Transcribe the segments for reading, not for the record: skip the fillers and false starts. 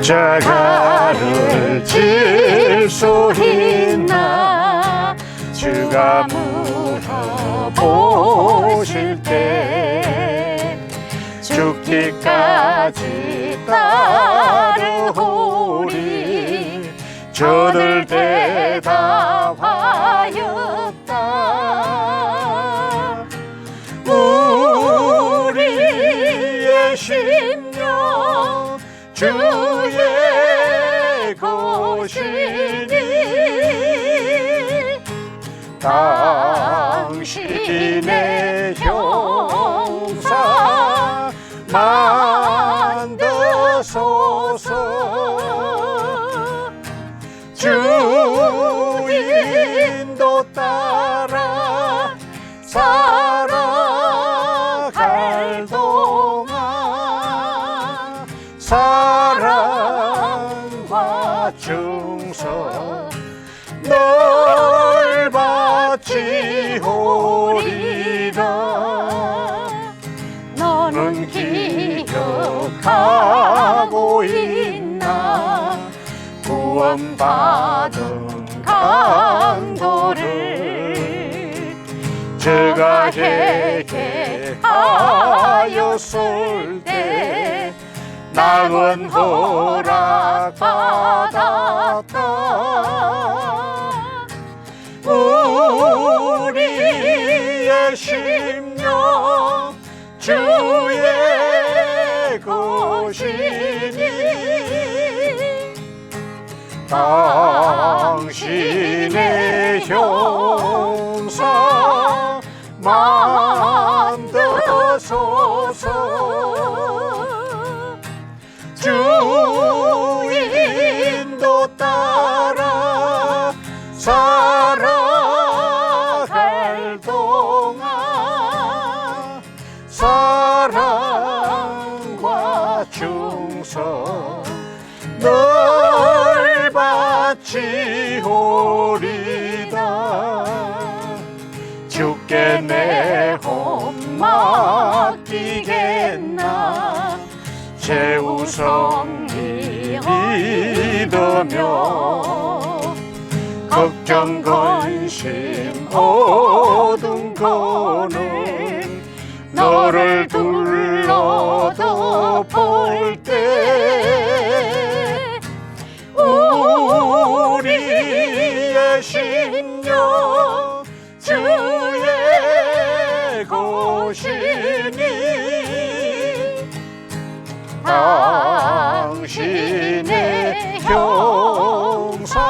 십자가를 질 수 있나 주가 물어보실 때 죽기까지 따르오리 저들 대답하였다. 우리의 심령 주의 것이니 당신의 형상 만드소서. 주인도 따라 살아갈 동안 사랑과 충성 널 바치오리라. 너는 기억하고 있나 구원받은 강도를 제가 회개하였을 때 낙은 허락받았다. 우리의 심령 주의 것이니 당신의 형상 만드소서. 주인도 따라 살아갈 동안 사랑과 충성 널 바치오리다. 주께 내 혼 맡기겠나 최우성이 믿으며 걱정 근심 모든 거는 너를 둘러도 볼 때 우리의 심령 주의 것이니 당신의 형상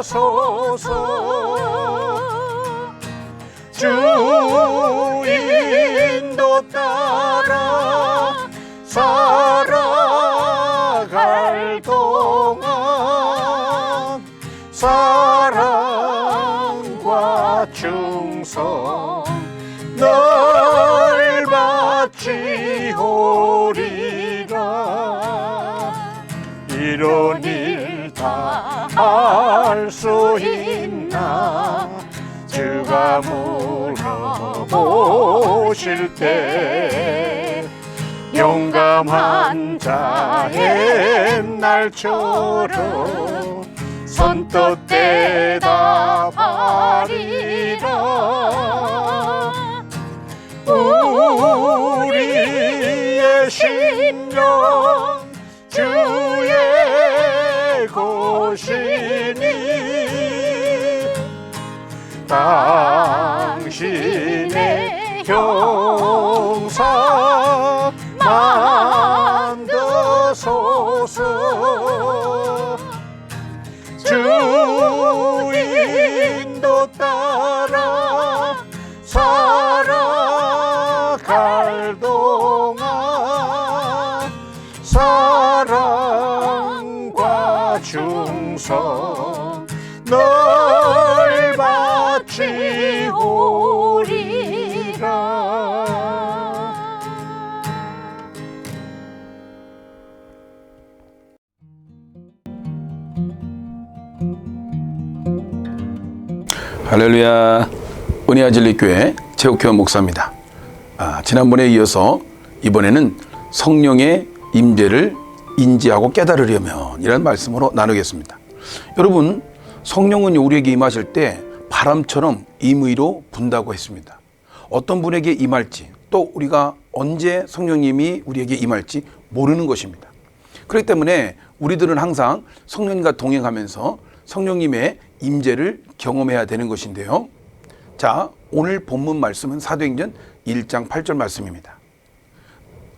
만드소서. 주인도 따라 살아갈 동안 사랑과 충성 널 바치오리라. 이런 일 다 할 수 있나 주가 물어보실 때 용감한 자의 날처럼 선뜻 대답하리라. 우리의 심령 주의 것이니 당신의 형상 만드소서. 주인도 따라 살아갈 동안 사랑과 충성 널 바치오리라. 할렐루야. 은혜아진리교회 최욱현 목사입니다. 지난번에 이어서 이번에는 성령의 임재를 인지하고 깨달으려면 이라는 말씀으로 나누겠습니다. 여러분, 성령은 우리에게 임하실 때 바람처럼 임의로 분다고 했습니다. 어떤 분에게 임할지, 또 우리가 언제 성령님이 우리에게 임할지 모르는 것입니다. 그렇기 때문에 우리들은 항상 성령님과 동행하면서 성령님의 임재를 경험해야 되는 것인데요. 자, 오늘 본문 말씀은 사도행전 1장 8절 말씀입니다.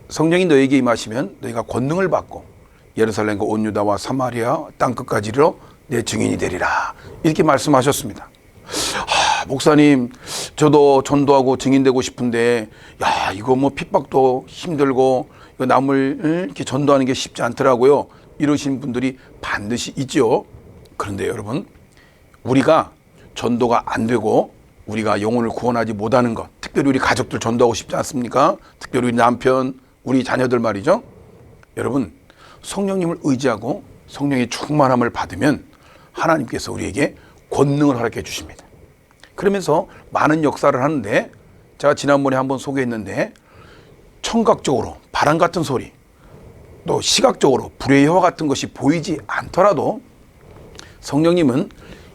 성령이 너에게 임하시면 너희가 권능을 받고 예루살렘과 온 유다와 사마리아 땅끝까지 이르러 내 증인이 되리라. 이렇게 말씀하셨습니다. 목사님, 저도 전도하고 증인되고 싶은데 이거 뭐 핍박도 힘들고 이거 남을 이렇게 전도하는 게 쉽지 않더라고요. 이러신 분들이 반드시 있죠. 그런데 여러분, 우리가 전도가 안 되고 우리가 영혼을 구원하지 못하는 것, 특별히 우리 가족들 전도하고 싶지 않습니까? 특별히 우리 남편, 우리 자녀들 말이죠. 여러분, 성령님을 의지하고 성령의 충만함을 받으면 하나님께서 우리에게 권능을 허락해 주십니다. 그러면서 많은 역사를 하는데, 제가 지난번에 한번 소개했는데, 청각적으로 바람 같은 소리, 또 시각적으로 불의 여와 같은 것이 보이지 않더라도 성령님은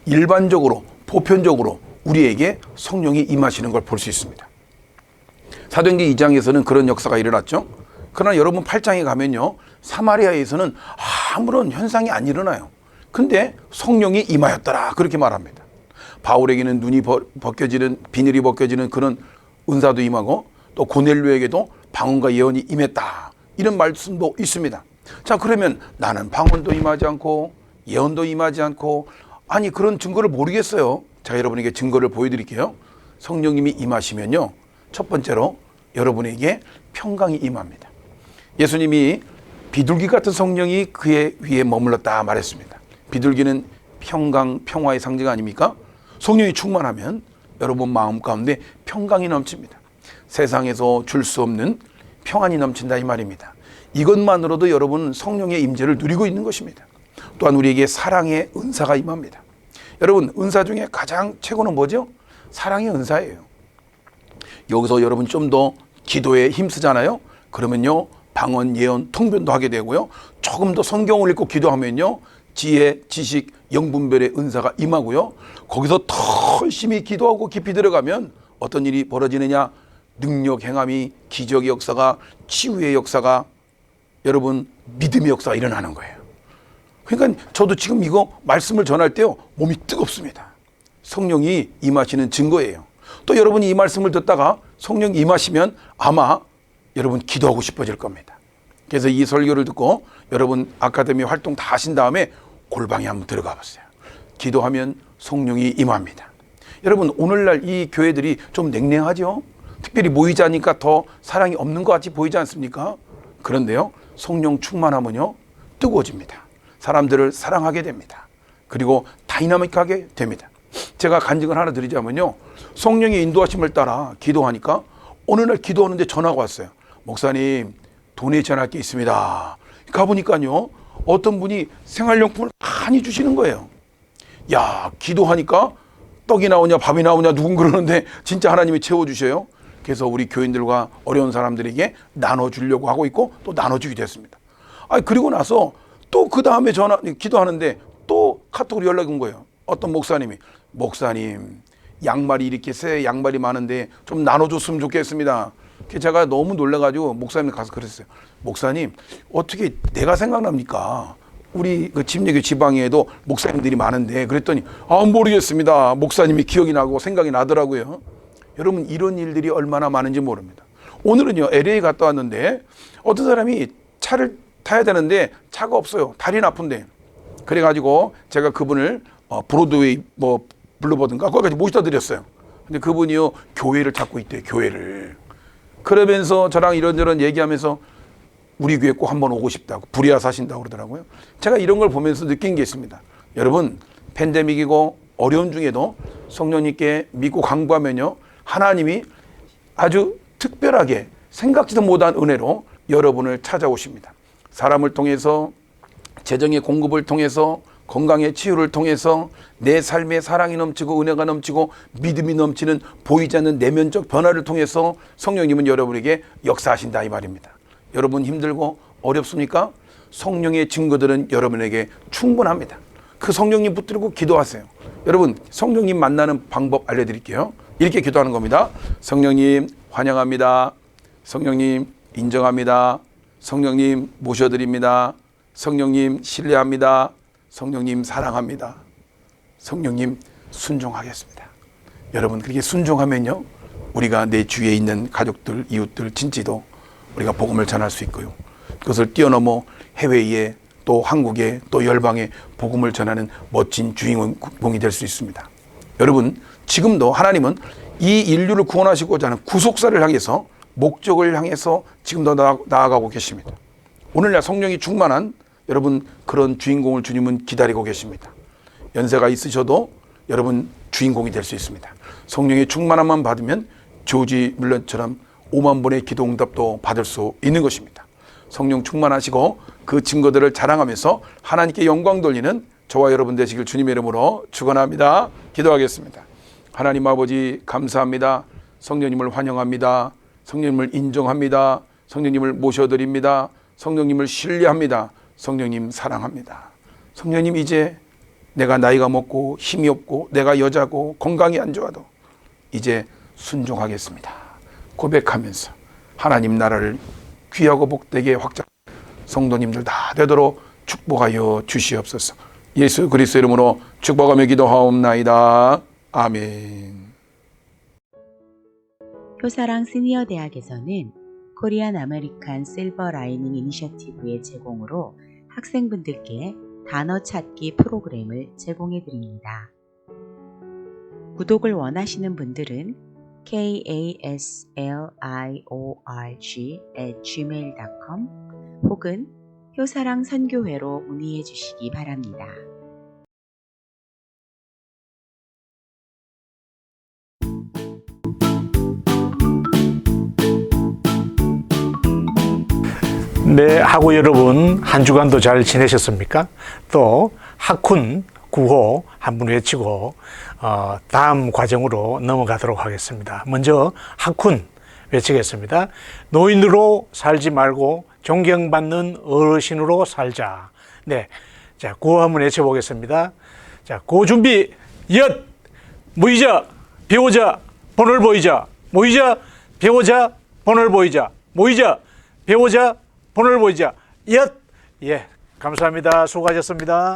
일반적으로 보편적으로 우리에게 성령이 임하시는 걸 볼 수 있습니다. 사도행전 2장에서는 그런 역사가 일어났죠. 그러나 여러분 8장에 가면요, 사마리아에서는 아무런 현상이 안 일어나요. 근데 성령이 임하였더라, 그렇게 말합니다. 바울에게는 눈이 벗겨지는, 비늘이 벗겨지는 그런 은사도 임하고, 또 고넬료에게도 방언과 예언이 임했다, 이런 말씀도 있습니다. 자, 그러면 나는 방언도 임하지 않고 예언도 임하지 않고, 아니 그런 증거를 모르겠어요. 자, 여러분에게 증거를 보여드릴게요. 성령님이 임하시면요, 첫 번째로 여러분에게 평강이 임합니다. 예수님이 비둘기 같은 성령이 그의 위에 머물렀다 말했습니다. 비둘기는 평강, 평화의 상징 아닙니까? 성령이 충만하면 여러분 마음 가운데 평강이 넘칩니다. 세상에서 줄 수 없는 평안이 넘친다, 이 말입니다. 이것만으로도 여러분 성령의 임재를 누리고 있는 것입니다. 또한 우리에게 사랑의 은사가 임합니다. 여러분, 은사 중에 가장 최고는 뭐죠? 사랑의 은사예요. 여기서 여러분 좀 더 기도에 힘쓰잖아요. 그러면요, 방언, 예언, 통변도 하게 되고요, 조금 더 성경을 읽고 기도하면요, 지혜, 지식, 영분별의 은사가 임하고요, 거기서 더 열심히 기도하고 깊이 들어가면 어떤 일이 벌어지느냐? 능력 행함이, 기적의 역사가, 치유의 역사가, 여러분 믿음의 역사가 일어나는 거예요. 그러니까 저도 지금 이거 말씀을 전할 때요, 몸이 뜨겁습니다. 성령이 임하시는 증거예요. 또 여러분이 이 말씀을 듣다가 성령이 임하시면 아마 여러분 기도하고 싶어질 겁니다. 그래서 이 설교를 듣고 여러분 아카데미 활동 다 하신 다음에 골방에 한번 들어가 보세요. 기도하면 성령이 임합니다. 여러분, 오늘날 이 교회들이 좀 냉랭하죠? 특별히 모이지 않으니까 더 사랑이 없는 것 같이 보이지 않습니까? 그런데요, 성령 충만하면요, 뜨거워집니다. 사람들을 사랑하게 됩니다. 그리고 다이나믹하게 됩니다. 제가 간증을 하나 드리자면요, 성령의 인도하심을 따라 기도하니까 어느 날 기도하는데 전화가 왔어요. 목사님, 도네이션 할 게 있습니다. 가보니까요, 어떤 분이 생활용품을 많이 주시는 거예요. 야, 기도하니까 떡이 나오냐 밥이 나오냐 누군 그러는데 진짜 하나님이 채워주셔요. 그래서 우리 교인들과 어려운 사람들에게 나눠주려고 하고 있고, 또 나눠주기도 했습니다. 그리고 나서 또 그 다음에 기도하는데 또 카톡으로 연락이 온 거예요. 어떤 목사님, 양말이 이렇게 새 양말이 많은데 좀 나눠줬으면 좋겠습니다. 제가 너무 놀라가지고 목사님 가서 그랬어요. 목사님, 어떻게 내가 생각납니까? 우리 그 침례교 지방에도 목사님들이 많은데. 그랬더니 모르겠습니다. 목사님이 기억이 나고 생각이 나더라고요. 여러분, 이런 일들이 얼마나 많은지 모릅니다. 오늘은요, LA 갔다 왔는데 어떤 사람이 차를 타야 되는데 차가 없어요. 다리는 아픈데. 그래가지고 제가 그분을 브로드웨이 블루버든가 거기까지 모시다 드렸어요. 근데 그분이요, 교회를 찾고 있대요. 교회를. 그러면서 저랑 이런저런 얘기하면서 우리 교회 꼭 한번 오고 싶다고, 부리아 사신다고 그러더라고요. 제가 이런 걸 보면서 느낀 게 있습니다. 여러분, 팬데믹이고 어려운 중에도 성령님께 믿고 강구하면요, 하나님이 아주 특별하게 생각지도 못한 은혜로 여러분을 찾아오십니다. 사람을 통해서, 재정의 공급을 통해서, 건강의 치유를 통해서, 내 삶에 사랑이 넘치고 은혜가 넘치고 믿음이 넘치는 보이지 않는 내면적 변화를 통해서 성령님은 여러분에게 역사하신다, 이 말입니다. 여러분 힘들고 어렵습니까? 성령의 증거들은 여러분에게 충분합니다. 그 성령님 붙들고 기도하세요. 여러분, 성령님 만나는 방법 알려드릴게요. 이렇게 기도하는 겁니다. 성령님 환영합니다. 성령님 인정합니다. 성령님 모셔드립니다. 성령님 신뢰합니다. 성령님 사랑합니다. 성령님 순종하겠습니다. 여러분, 그렇게 순종하면요, 우리가 내 주위에 있는 가족들, 이웃들, 친지도 우리가 복음을 전할 수 있고요, 그것을 뛰어넘어 해외에 또 한국에 또 열방에 복음을 전하는 멋진 주인공이 될 수 있습니다. 여러분, 지금도 하나님은 이 인류를 구원하시고자 하는 구속사를 향해서, 목적을 향해서 지금도 나아가고 계십니다. 오늘날 성령이 충만한 여러분, 그런 주인공을 주님은 기다리고 계십니다. 연세가 있으셔도 여러분 주인공이 될 수 있습니다. 성령의 충만함만 받으면 조지 뮬러처럼 5만 번의 기도 응답도 받을 수 있는 것입니다. 성령 충만하시고 그 증거들을 자랑하면서 하나님께 영광 돌리는 저와 여러분 되시길 주님의 이름으로 축원합니다. 기도하겠습니다. 하나님 아버지, 감사합니다. 성령님을 환영합니다. 성령님을 인정합니다. 성령님을 모셔드립니다. 성령님을 신뢰합니다. 성령님 사랑합니다. 성령님, 이제 내가 나이가 먹고 힘이 없고 내가 여자고 건강이 안 좋아도 이제 순종하겠습니다. 고백하면서 하나님 나라를 귀하고 복되게 확장, 성도님들 다 되도록 축복하여 주시옵소서. 예수 그리스도 이름으로 축복하며 기도하옵나이다. 아멘. 효사랑 시니어 대학에서는 코리안 아메리칸 실버 라이닝 이니셔티브의 제공으로 학생분들께 단어 찾기 프로그램을 제공해 드립니다. 구독을 원하시는 분들은 kaslyorg@gmail.com 혹은 효사랑 선교회로 문의해 주시기 바랍니다. 네, 하고 여러분 한 주간도 잘 지내셨습니까? 또 학훈 구호 한번 외치고 다음 과정으로 넘어가도록 하겠습니다. 먼저 학훈 외치겠습니다. 노인으로 살지 말고 존경받는 어르신으로 살자. 네, 자, 구호 한번 외쳐보겠습니다. 자, 구호 준비. 엿 모이자 배우자 본을 보이자. 모이자 배우자 본을 보이자. 모이자 배우자 본을 보이자. 엿. 예, 감사합니다. 수고하셨습니다.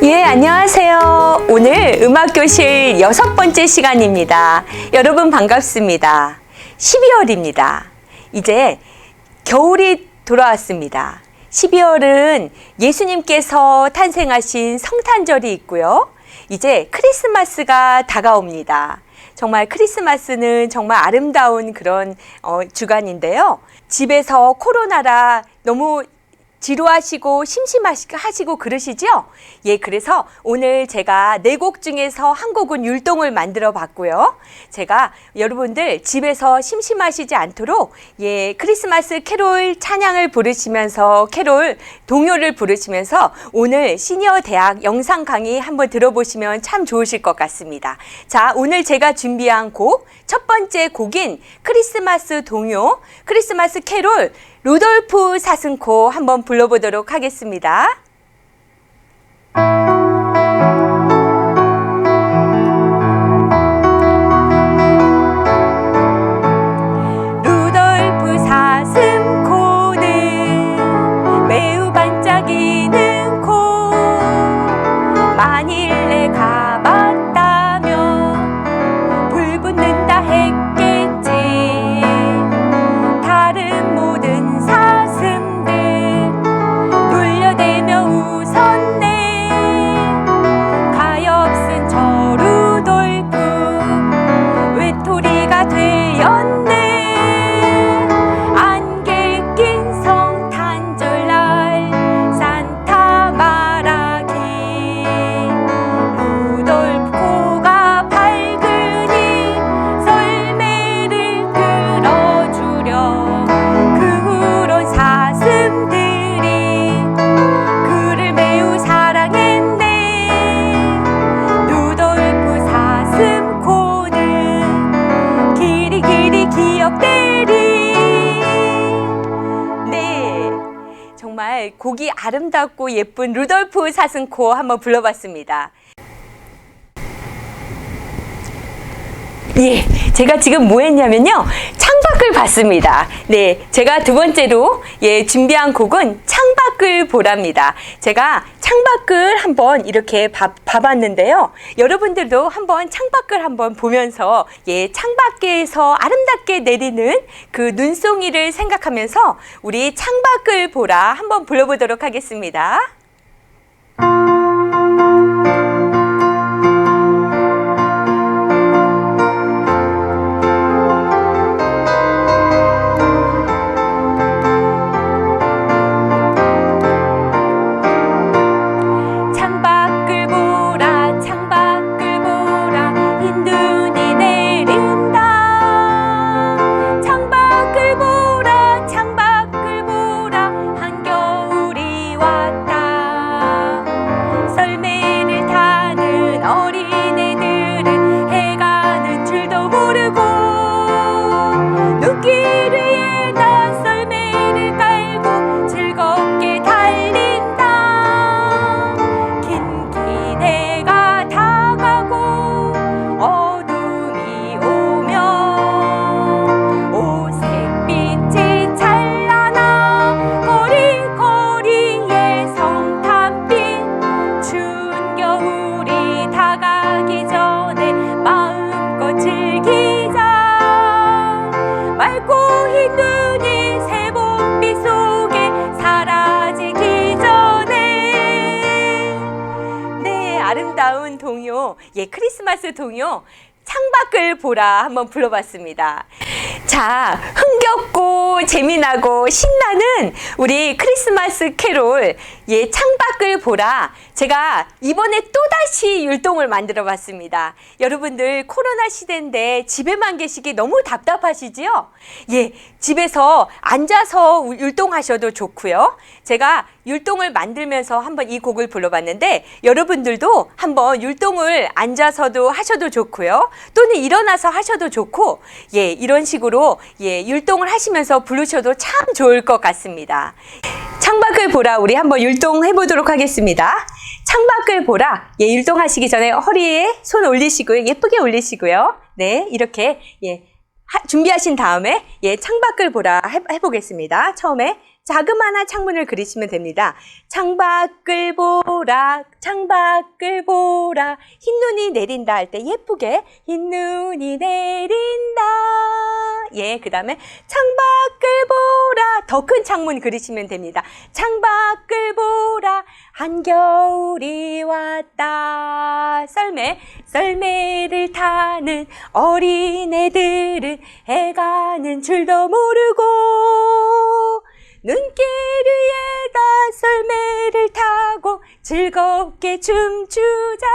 예, 안녕하세요. 오늘 음악교실 6번째 시간입니다. 여러분 반갑습니다. 12월입니다. 이제 겨울이 돌아왔습니다. 12월은 예수님께서 탄생하신 성탄절이 있고요. 이제 크리스마스가 다가옵니다. 정말 크리스마스는 정말 아름다운 그런 주간인데요. 집에서 코로나라 너무 지루하시고 심심하시고 그러시죠? 예, 그래서 오늘 제가 4곡 중에서 한 곡은 율동을 만들어 봤고요. 제가 여러분들 집에서 심심하시지 않도록 예, 크리스마스 캐롤 찬양을 부르시면서 캐롤 동요를 부르시면서 오늘 시니어 대학 영상 강의 한번 들어보시면 참 좋으실 것 같습니다. 자, 오늘 제가 준비한 곡, 첫 번째 곡인 크리스마스 동요, 크리스마스 캐롤 루돌프 사슴코 한번 불러보도록 하겠습니다. 루돌프 사슴코는 매우 반짝이는 코, 만일 내가 봤다면 불 붙는다 했겠지. 다른 모든 사슴들 놀려대며 곡이 아름답고 예쁜 루돌프 사슴코 한번 불러봤습니다. 예, 제가 지금 뭐 했냐면요. 창밖을 봤습니다. 네, 제가 두 번째로 준비한 곡은 창밖을 보랍니다. 제가 창밖을 한번 이렇게 봐봤는데요. 여러분들도 한번 창밖을 한번 보면서 창밖에서 아름답게 내리는 그 눈송이를 생각하면서 우리 창밖을 보라 한번 불러보도록 하겠습니다. 아름다운 동요, 크리스마스 동요 창밖을 보라 한번 불러봤습니다. 자, 흥겹고 재미나고 신나는 우리 크리스마스 캐롤 창밖을 보라, 제가 이번에 또다시 율동을 만들어 봤습니다. 여러분들 코로나 시대인데 집에만 계시기 너무 답답하시지요? 집에서 앉아서 율동하셔도 좋고요. 제가 율동을 만들면서 한번 이 곡을 불러봤는데 여러분들도 한번 율동을 앉아서도 하셔도 좋고요. 또는 일어나서 하셔도 좋고 이런 식으로 율동을 하시면서 부르셔도 참 좋을 것 같습니다. 창밖을 보라, 우리 한번 율동해 보도록 하겠습니다. 창밖을 보라, 율동하시기 전에 허리에 손 올리시고요. 예쁘게 올리시고요. 네, 이렇게 준비하신 다음에 창밖을 보라 해보겠습니다. 처음에 자그마한 창문을 그리시면 됩니다. 창밖을 보라, 창밖을 보라, 흰눈이 내린다 할 때 예쁘게 흰눈이 내린다. 그 다음에 창밖을 보라, 더 큰 창문 그리시면 됩니다. 창밖을 보라, 한겨울이 왔다. 썰매를 타는 어린애들은 해가는 줄도 모르고 눈길 위에다 썰매를 타고 즐겁게 춤추자.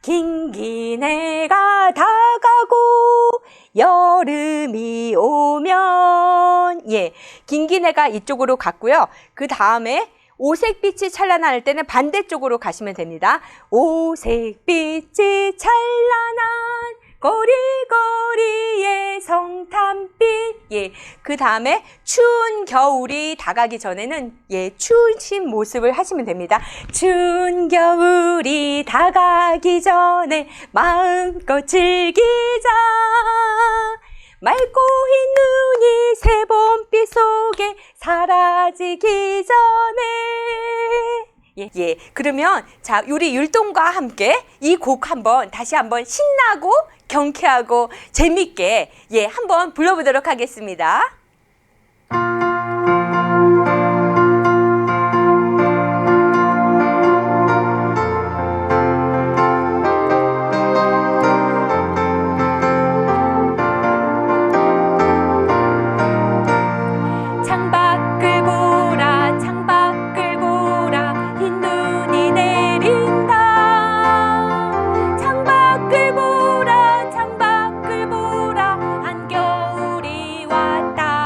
긴긴 해가 다가고 여름이 오면 긴긴 해가 이쪽으로 갔고요. 그 다음에 오색빛이 찬란할 때는 반대쪽으로 가시면 됩니다. 오색빛이 찬란한 거리거리의 성탄빛. 그 다음에 추운 겨울이 다가기 전에는 추우신 모습을 하시면 됩니다. 추운 겨울이 다가기 전에 마음껏 즐기자. 맑고 흰 눈이 새봄빛 속에 사라지기 전에. 그러면 자, 우리 율동과 함께 이 곡 다시 한번 신나고 경쾌하고 재밌게 한번 불러보도록 하겠습니다. 창밖을 보라, 창밖을 보라, 한겨울이 왔다.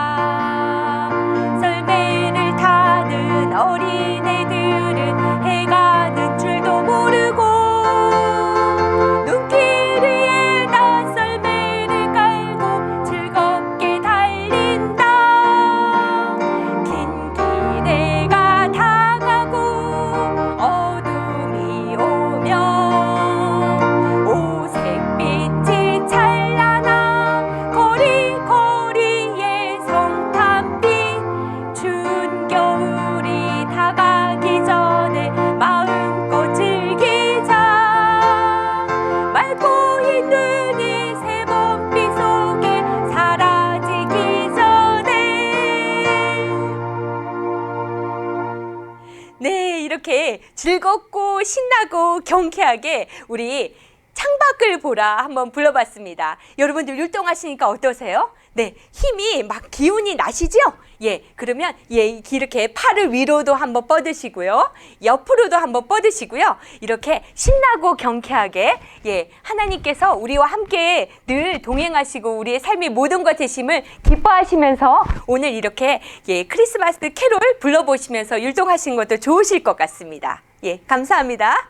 즐겁고 신나고 경쾌하게 우리 창밖을 보라 한번 불러봤습니다. 여러분들 율동하시니까 어떠세요? 네, 힘이 막 기운이 나시죠? 예, 그러면 예, 이렇게 팔을 위로도 한번 뻗으시고요. 옆으로도 한번 뻗으시고요. 이렇게 신나고 경쾌하게 예, 하나님께서 우리와 함께 늘 동행하시고 우리의 삶의 모든 것 되심을 기뻐하시면서 오늘 이렇게 예, 크리스마스 캐롤 불러보시면서 율동하시는 것도 좋으실 것 같습니다. 예, 감사합니다.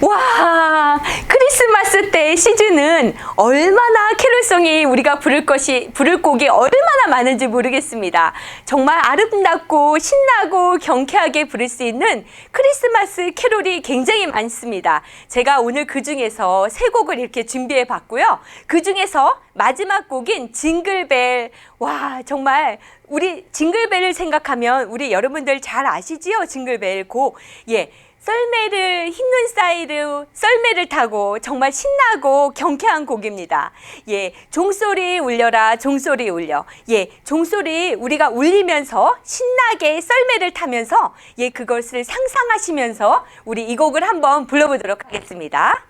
와, 크리스마스 때 시즌은 얼마나 캐롤송이 우리가 부를 곡이 얼마나 많은지 모르겠습니다. 정말 아름답고 신나고 경쾌하게 부를 수 있는 크리스마스 캐롤이 굉장히 많습니다. 제가 오늘 그 중에서 세 곡을 이렇게 준비해 봤고요. 그 중에서 마지막 곡인 징글벨. 와, 정말 우리 징글벨을 생각하면 우리 여러분들 잘 아시지요? 징글벨 곡. 예. 썰매를 흰눈 사이로 썰매를 타고 정말 신나고 경쾌한 곡입니다. 예, 종소리 울려라 종소리 울려. 예, 종소리 우리가 울리면서 신나게 썰매를 타면서 예, 그것을 상상하시면서 우리 이 곡을 한번 불러보도록 하겠습니다.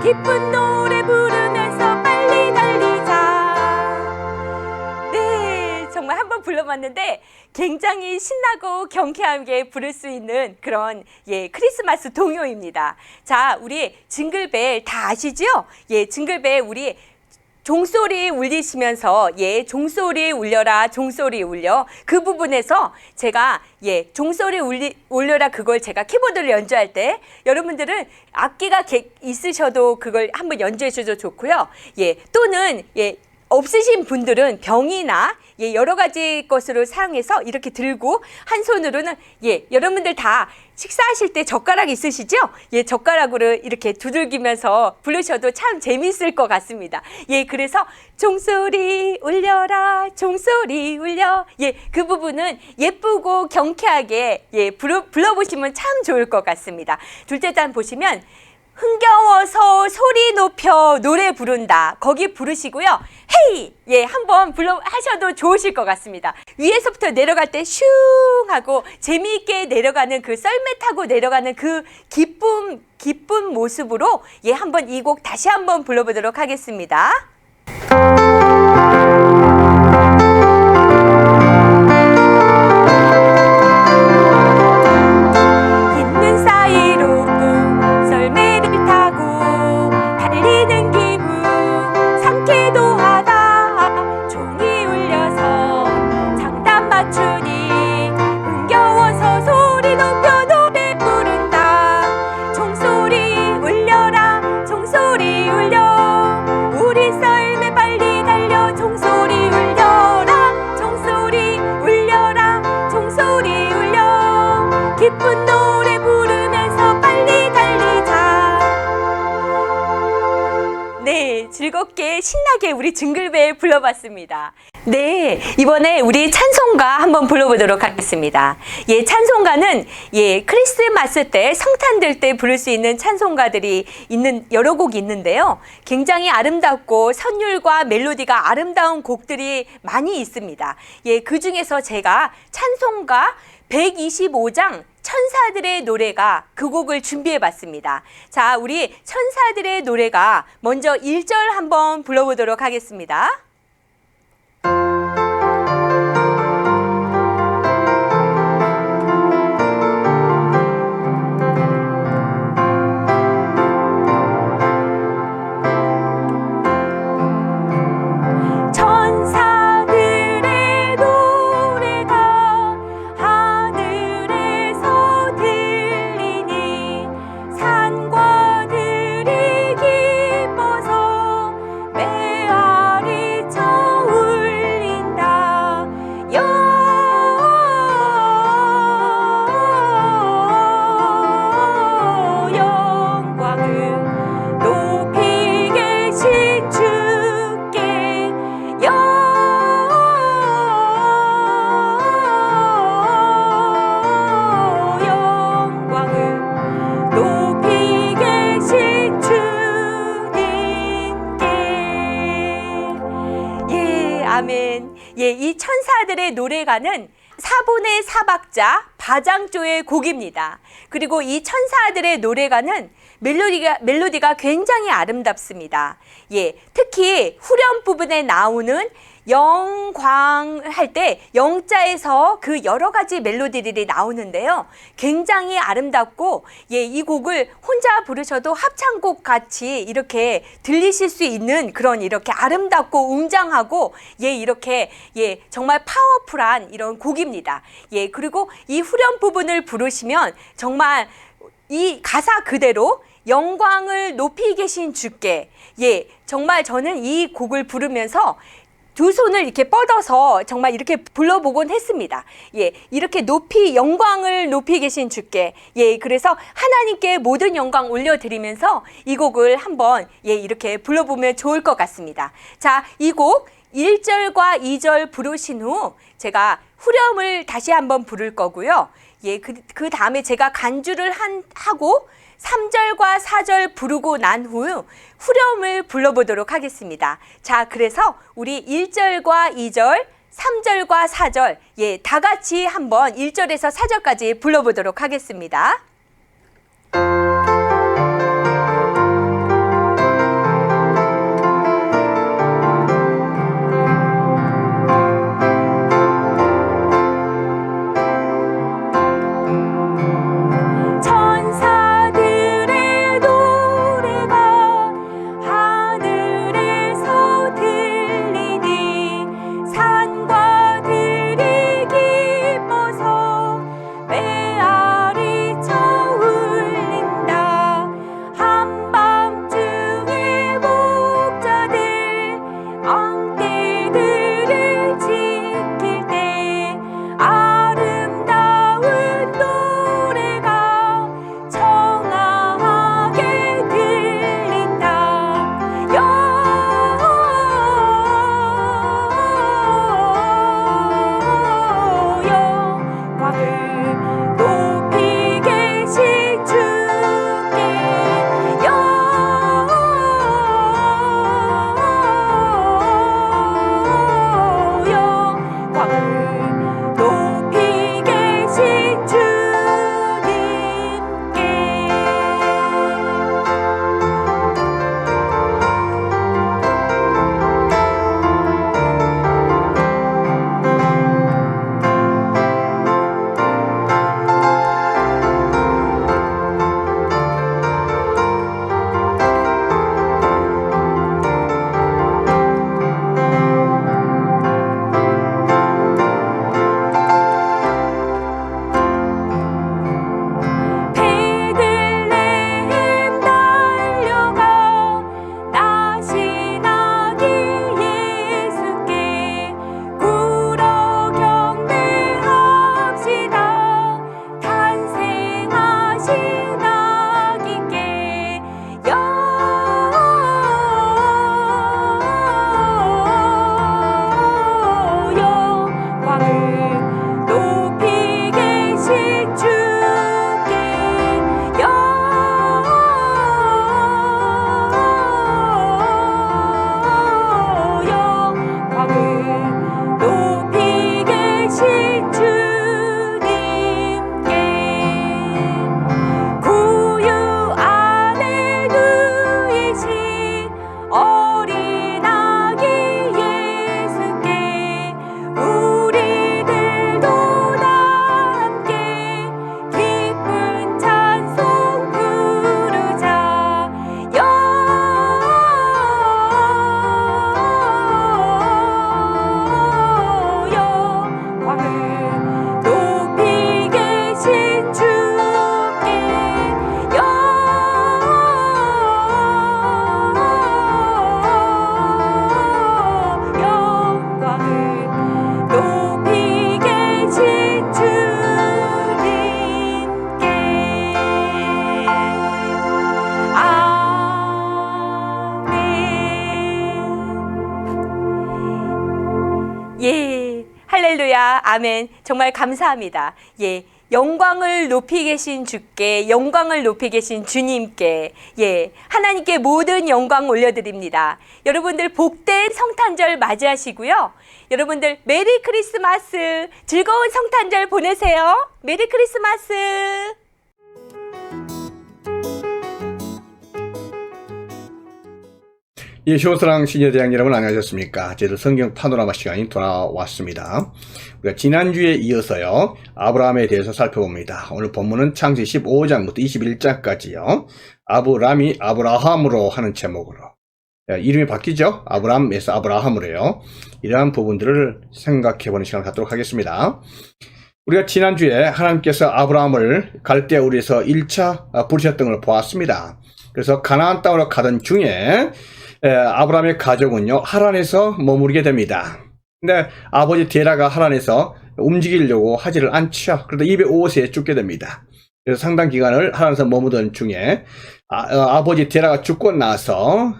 기쁜 노래 부르면서 빨리 달리자. 네, 정말 한번 불러봤는데 굉장히 신나고 경쾌하게 부를 수 있는 그런 예, 크리스마스 동요입니다. 자, 우리 징글벨 다 아시죠? 예, 징글벨 우리 종소리 울리시면서 예, 종소리 울려라 종소리 울려 그 부분에서 제가 예, 종소리 울려라 그걸 제가 키보드를 연주할 때 여러분들은 악기가 있으셔도 그걸 한번 연주해 주셔도 좋고요. 예, 또는 예, 없으신 분들은 병이나 예, 여러 가지 것으로 사용해서 이렇게 들고 한 손으로는 예, 여러분들 다 식사하실 때 젓가락 있으시죠? 예, 젓가락으로 이렇게 두들기면서 부르셔도 참 재미있을 것 같습니다. 예, 그래서 종소리 울려라 종소리 울려 예, 그 부분은 예쁘고 경쾌하게 예, 불러보시면 참 좋을 것 같습니다. 둘째 단 보시면 흥겨워서 소리 높여 노래 부른다. 거기 부르시고요. 헤이! 예, 한번 하셔도 좋으실 것 같습니다. 위에서부터 내려갈 때 슝 하고 재미있게 내려가는 그 썰매 타고 내려가는 그 기쁜 모습으로 예, 한번 이 곡 다시 한번 불러보도록 하겠습니다. 기쁜 노래 부르면서 빨리 달리자. 네, 즐겁게 신나게 우리 징글벨 불러봤습니다. 네, 이번에 우리 찬송가 한번 불러보도록 하겠습니다. 예, 찬송가는 예, 크리스마스 때 성탄들 때 부를 수 있는 찬송가들이 여러 곡이 있는데요. 굉장히 아름답고 선율과 멜로디가 아름다운 곡들이 많이 있습니다. 예, 그 중에서 제가 찬송가 125장 천사들의 노래가 그 곡을 준비해 봤습니다. 자, 우리 천사들의 노래가 먼저 1절 한번 불러보도록 하겠습니다. 다음에 노래가는 사본의 사박자 바장조의 곡입니다. 그리고 이 천사들의 노래가는 멜로디가 굉장히 아름답습니다. 예, 특히 후렴 부분에 나오는 영광 할 때 영자에서 그 여러 가지 멜로디들이 나오는데요. 굉장히 아름답고, 예, 이 곡을 혼자 부르셔도 합창곡 같이 이렇게 들리실 수 있는 그런 이렇게 아름답고 웅장하고, 예, 이렇게, 예, 정말 파워풀한 이런 곡입니다. 예, 그리고 이 후렴 부분을 부르시면 정말 이 가사 그대로 영광을 높이 계신 주께, 예, 정말 저는 이 곡을 부르면서 두 손을 이렇게 뻗어서 정말 이렇게 불러보곤 했습니다. 예, 이렇게 높이 영광을 높이 계신 주께, 예, 그래서 하나님께 모든 영광 올려드리면서 이 곡을 한번, 예, 이렇게 불러보면 좋을 것 같습니다. 자, 이 곡 1절과 2절 부르신 후 제가 후렴을 다시 한번 부를 거고요. 예, 그 다음에 제가 간주를 하고 3절과 4절 부르고 난 후 후렴을 불러보도록 하겠습니다. 자, 그래서 우리 1절과 2절, 3절과 4절, 예, 다 같이 한번 1절에서 4절까지 불러보도록 하겠습니다. 할렐루야, 아멘. 정말 감사합니다. 예, 영광을 높이 계신 주께, 영광을 높이 계신 주님께, 하나님께 모든 영광 올려드립니다. 여러분들 복된 성탄절 맞이하시고요. 여러분들 메리 크리스마스, 즐거운 성탄절 보내세요. 메리 크리스마스. 예, 효사랑 시니어대학 여러분 안녕하셨습니까? 저희들 성경 파노라마 시간이 돌아왔습니다. 우리가 지난주에 이어서요, 아브라함에 대해서 살펴봅니다. 오늘 본문은 창세기 15장부터 21장까지요. 아브람이 아브라함으로 하는 제목으로. 이름이 바뀌죠? 아브람에서 아브라함으로요. 이러한 부분들을 생각해보는 시간을 갖도록 하겠습니다. 우리가 지난주에 하나님께서 아브라함을 갈대아 우리에서 1차 부르셨던 걸 보았습니다. 그래서 가나안 땅으로 가던 중에 아브라함의 가족은요, 하란에서 머무르게 됩니다. 근데 아버지 데라가 하란에서 움직이려고 하지를 않죠. 그러다 205세에 죽게 됩니다. 그래서 상당 기간을 하란에서 머무던 중에 아버지 데라가 죽고 나서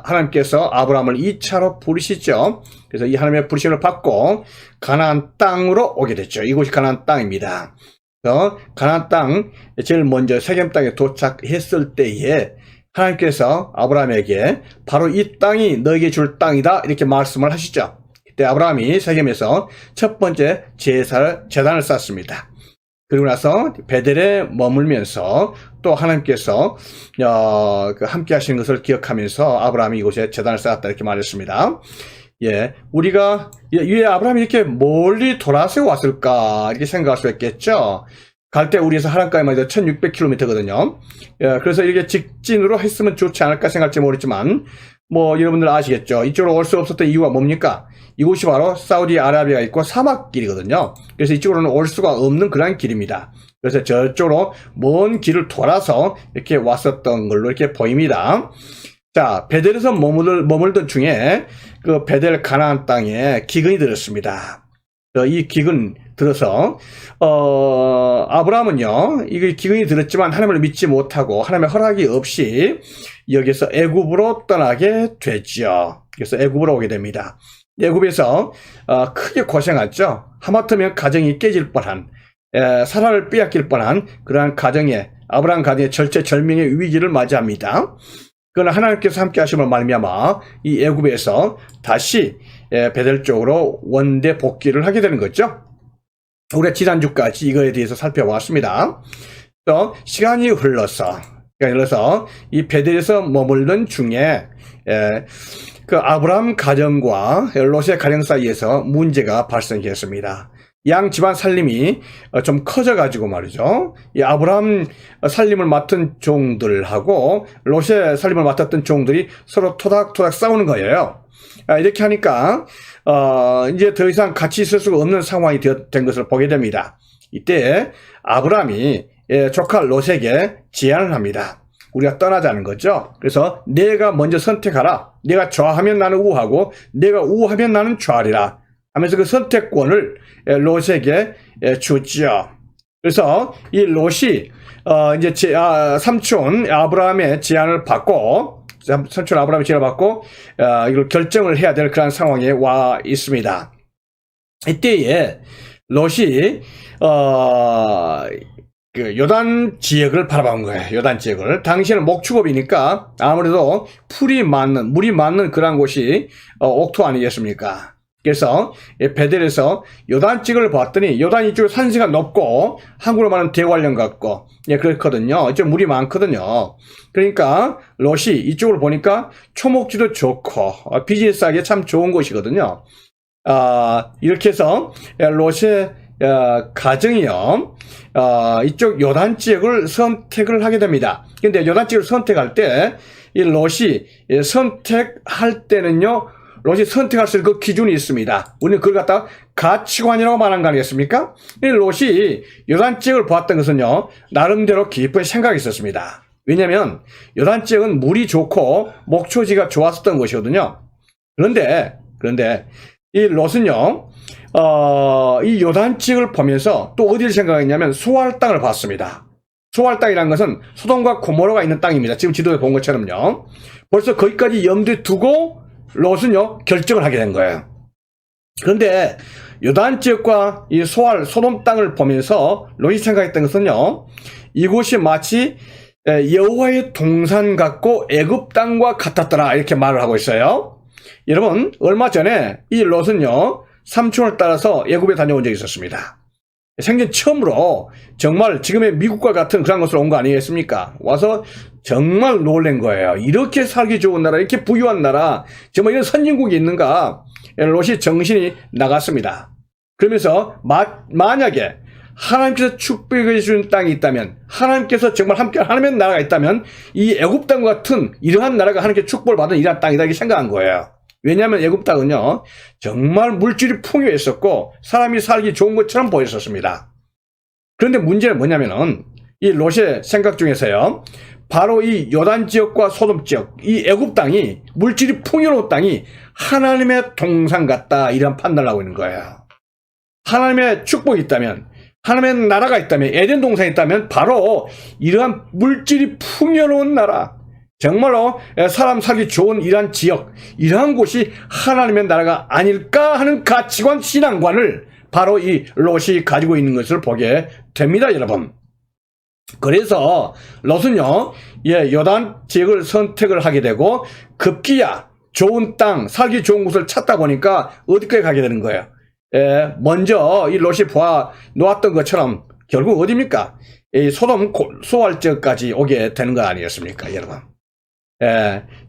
하나님께서 아브라함을 2차로 부르시죠. 그래서 이 하나님의 부르심을 받고 가나안 땅으로 오게 됐죠. 이곳이 가나안 땅입니다. 그래서 가나안 땅 제일 먼저 세겜 땅에 도착했을 때에 하나님께서 아브라함에게 바로 이 땅이 너에게 줄 땅이다 이렇게 말씀을 하시죠. 그때 아브라함이 세겜에서 첫 번째 제단을 쌓습니다. 그리고 나서 베델에 머물면서 또 하나님께서 함께 하시는 것을 기억하면서 아브라함이 이곳에 제단을 쌓았다 이렇게 말했습니다. 우리가 왜 아브라함이 이렇게 멀리 돌아서 왔을까 이렇게 생각할 수 있겠죠. 갈대 우리에서 하란까지만 해도 1600km거든요. 그래서 이렇게 직진으로 했으면 좋지 않을까 생각할지 모르지만, 여러분들 아시겠죠? 이쪽으로 올 수 없었던 이유가 뭡니까? 이곳이 바로 사우디아라비아가 있고 사막길이거든요. 그래서 이쪽으로는 올 수가 없는 그런 길입니다. 그래서 저쪽으로 먼 길을 돌아서 이렇게 왔었던 걸로 이렇게 보입니다. 자, 베델에서 머물던 중에 그 베델 가나안 땅에 기근이 들었습니다. 이 기근 들어서 아브라함은요, 이게 기근이 들었지만 하나님을 믿지 못하고 하나님의 허락이 없이 여기서 애굽으로 떠나게 되죠. 그래서 애굽으로 오게 됩니다. 애굽에서 크게 고생했죠. 하마터면 가정이 깨질 뻔한, 사라를 빼앗길 뻔한 그러한 아브라함 가정의 절체절명의 위기를 맞이합니다. 그러나 하나님께서 함께 하심을 말미암아 이 애굽에서 다시 베델 쪽으로 원대 복귀를 하게 되는 거죠. 우리가 지난주까지 이거에 대해서 살펴봤습니다. 또 시간이 흘러서 이 베델에서 머물던 중에 그 아브라함 가정과 롯의 가정 사이에서 문제가 발생했습니다. 양 집안 살림이 좀 커져가지고 말이죠. 이 아브라함 살림을 맡은 종들하고 롯의 살림을 맡았던 종들이 서로 토닥토닥 싸우는 거예요. 이렇게 하니까 이제 더 이상 같이 있을 수가 없는 상황이 된 것을 보게 됩니다. 이때 아브라함이 조카 롯에게 제안을 합니다. 우리가 떠나자는 거죠. 그래서 내가 먼저 선택하라. 내가 좌하면 나는 우하고 내가 우하면 나는 좌리라 하면서 그 선택권을 롯에게 주죠. 그래서 이 롯이 이제 삼촌 아브라함의 제안을 받고 이걸 결정을 해야 될 그런 상황에 와 있습니다. 이때에 롯이 그 요단 지역을 바라본 거예요. 요단 지역을. 당시에는 목축업이니까 아무래도 물이 많는 그런 곳이 옥토 아니겠습니까? 그래서 베델에서 요단 지역을 봤더니 요단 이쪽에 산세가 높고 한국으로 말하면 대관령 같고 그렇거든요. 이쪽 물이 많거든요. 그러니까 롯이 이쪽을 보니까 초목지도 좋고 비즈니스하기에 참 좋은 곳이거든요. 이렇게 해서 롯의 가정이요, 이쪽 요단 지역을 선택을 하게 됩니다. 근데 요단 지역을 선택할 때 이 롯이 선택할 때는요, 롯이 선택할 수 있는 그 기준이 있습니다. 우리는 그걸 갖다가 가치관이라고 말한 거 아니겠습니까? 이 롯이 요단 지역을 보았던 것은요, 나름대로 깊은 생각이 있었습니다. 왜냐면 요단 지역은 물이 좋고 목초지가 좋았었던 곳이거든요. 그런데 이 롯은요, 이 요단 지역을 보면서 또 어디를 생각했냐면 소알 땅을 봤습니다. 소알 땅이라는 것은 소돔과 고모라가 있는 땅입니다. 지금 지도에 본 것처럼요. 벌써 거기까지 염두에 두고 롯은요, 결정을 하게 된 거예요. 그런데 요단 지역과 이 소알 소돔 땅을 보면서 롯이 생각했던 것은요, 이곳이 마치 여호와의 동산 같고 애굽 땅과 같았더라 이렇게 말을 하고 있어요. 여러분, 얼마 전에 이 롯은요, 삼촌을 따라서 애굽에 다녀온 적이 있었습니다. 생전 처음으로 정말 지금의 미국과 같은 그런 곳으로 온 거 아니겠습니까? 와서 정말 놀란 거예요. 이렇게 살기 좋은 나라, 이렇게 부유한 나라, 정말 이런 선진국이 있는가? 롯이 정신이 나갔습니다. 그러면서 만약에 하나님께서 축복해 주신 땅이 있다면, 하나님께서 정말 함께 하나님의 나라가 있다면 이 애굽 땅과 같은 이러한 나라가 하나님께 축복을 받은 이러한 땅이다 이렇게 생각한 거예요. 왜냐하면 애굽 땅은요, 정말 물질이 풍요했었고 사람이 살기 좋은 것처럼 보였었습니다. 그런데 문제는 뭐냐면은 이 롯의 생각 중에서요, 바로 이 요단 지역과 소돔 지역, 이 애굽 땅이, 물질이 풍요로운 땅이 하나님의 동산 같다 이런 판단을 하고 있는 거예요. 하나님의 축복이 있다면, 하나님의 나라가 있다면, 에덴 동산이 있다면 바로 이러한 물질이 풍요로운 나라, 정말로 사람 살기 좋은 이러한 지역, 이러한 곳이 하나님의 나라가 아닐까 하는 가치관, 신앙관을 바로 이 롯이 가지고 있는 것을 보게 됩니다, 여러분. 그래서 롯은요, 요단 지역을 선택을 하게 되고 급기야 좋은 땅, 살기 좋은 곳을 찾다 보니까 어디까지 가게 되는 거예요. 먼저 이 롯이 놓았던 것처럼 결국 어디입니까? 이 소돔 소알 지역까지 오게 되는 거 아니겠습니까, 여러분?